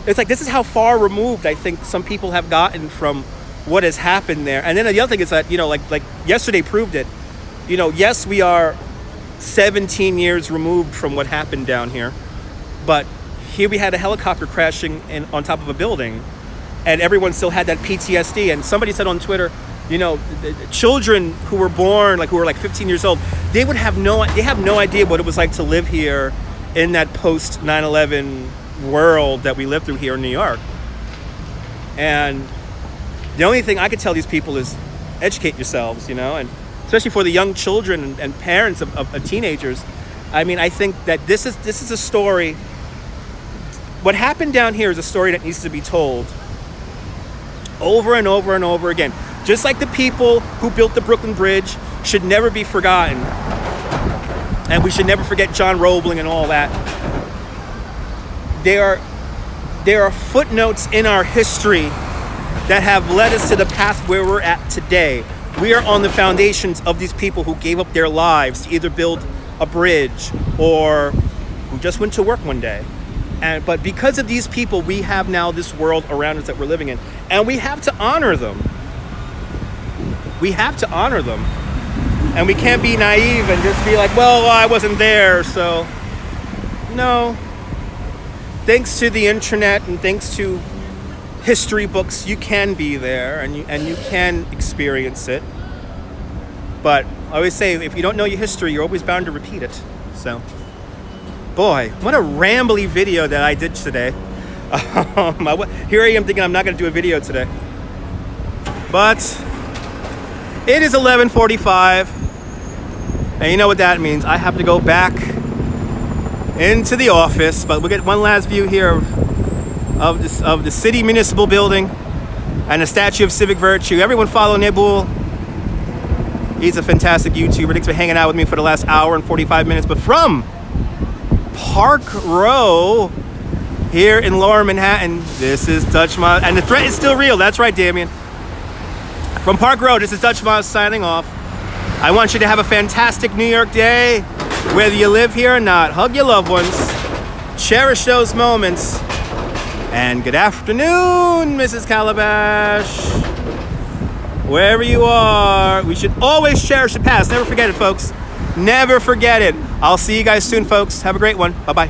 It's like, this is how far removed I think some people have gotten from what has happened there. And then the other thing is that, you know, like yesterday proved it. You know, yes, we are 17 years removed from what happened down here, but here we had a helicopter crashing on top of a building, and everyone still had that PTSD. And somebody said on Twitter, you know, children who were born, like who were like 15 years old, they have no idea what it was like to live here in that post 9/11 world that we lived through here in New York. And the only thing I could tell these people is educate yourselves, you know, and especially for the young children and parents of teenagers. I mean, I think that this is a story. What happened down here is a story that needs to be told over and over and over again. Just like the people who built the Brooklyn Bridge should never be forgotten. And we should never forget John Roebling and all that. There are footnotes in our history that have led us to the path where we're at today. We are on the foundations of these people who gave up their lives to either build a bridge or who just went to work one day. But because of these people, we have now this world around us that we're living in. And we have to honor them. We have to honor them. And we can't be naive and just be like, well, I wasn't there, so. No. Thanks to the internet and thanks to history books, you can be there and you can experience it. But I always say, if you don't know your history, you're always bound to repeat it. So, boy, what a rambly video that I did today. Here I am thinking I'm not going to do a video today. But it is 11:45, and you know what that means. I have to go back into the office, but we'll get one last view here of the city municipal building and the statue of civic virtue. Everyone follow Nibul. He's a fantastic YouTuber. Thanks for hanging out with me for the last hour and 45 minutes. But from Park Row here in Lower Manhattan, this is Dutch Moz, and the threat is still real. That's right, Damien. From Park Row, this is Dutch Moz signing off. I want you to have a fantastic New York day, whether you live here or not. Hug your loved ones, cherish those moments, and good afternoon, Mrs. Calabash. Wherever you are, we should always cherish the past. Never forget it, folks. Never forget it. I'll see you guys soon, folks. Have a great one. Bye-bye.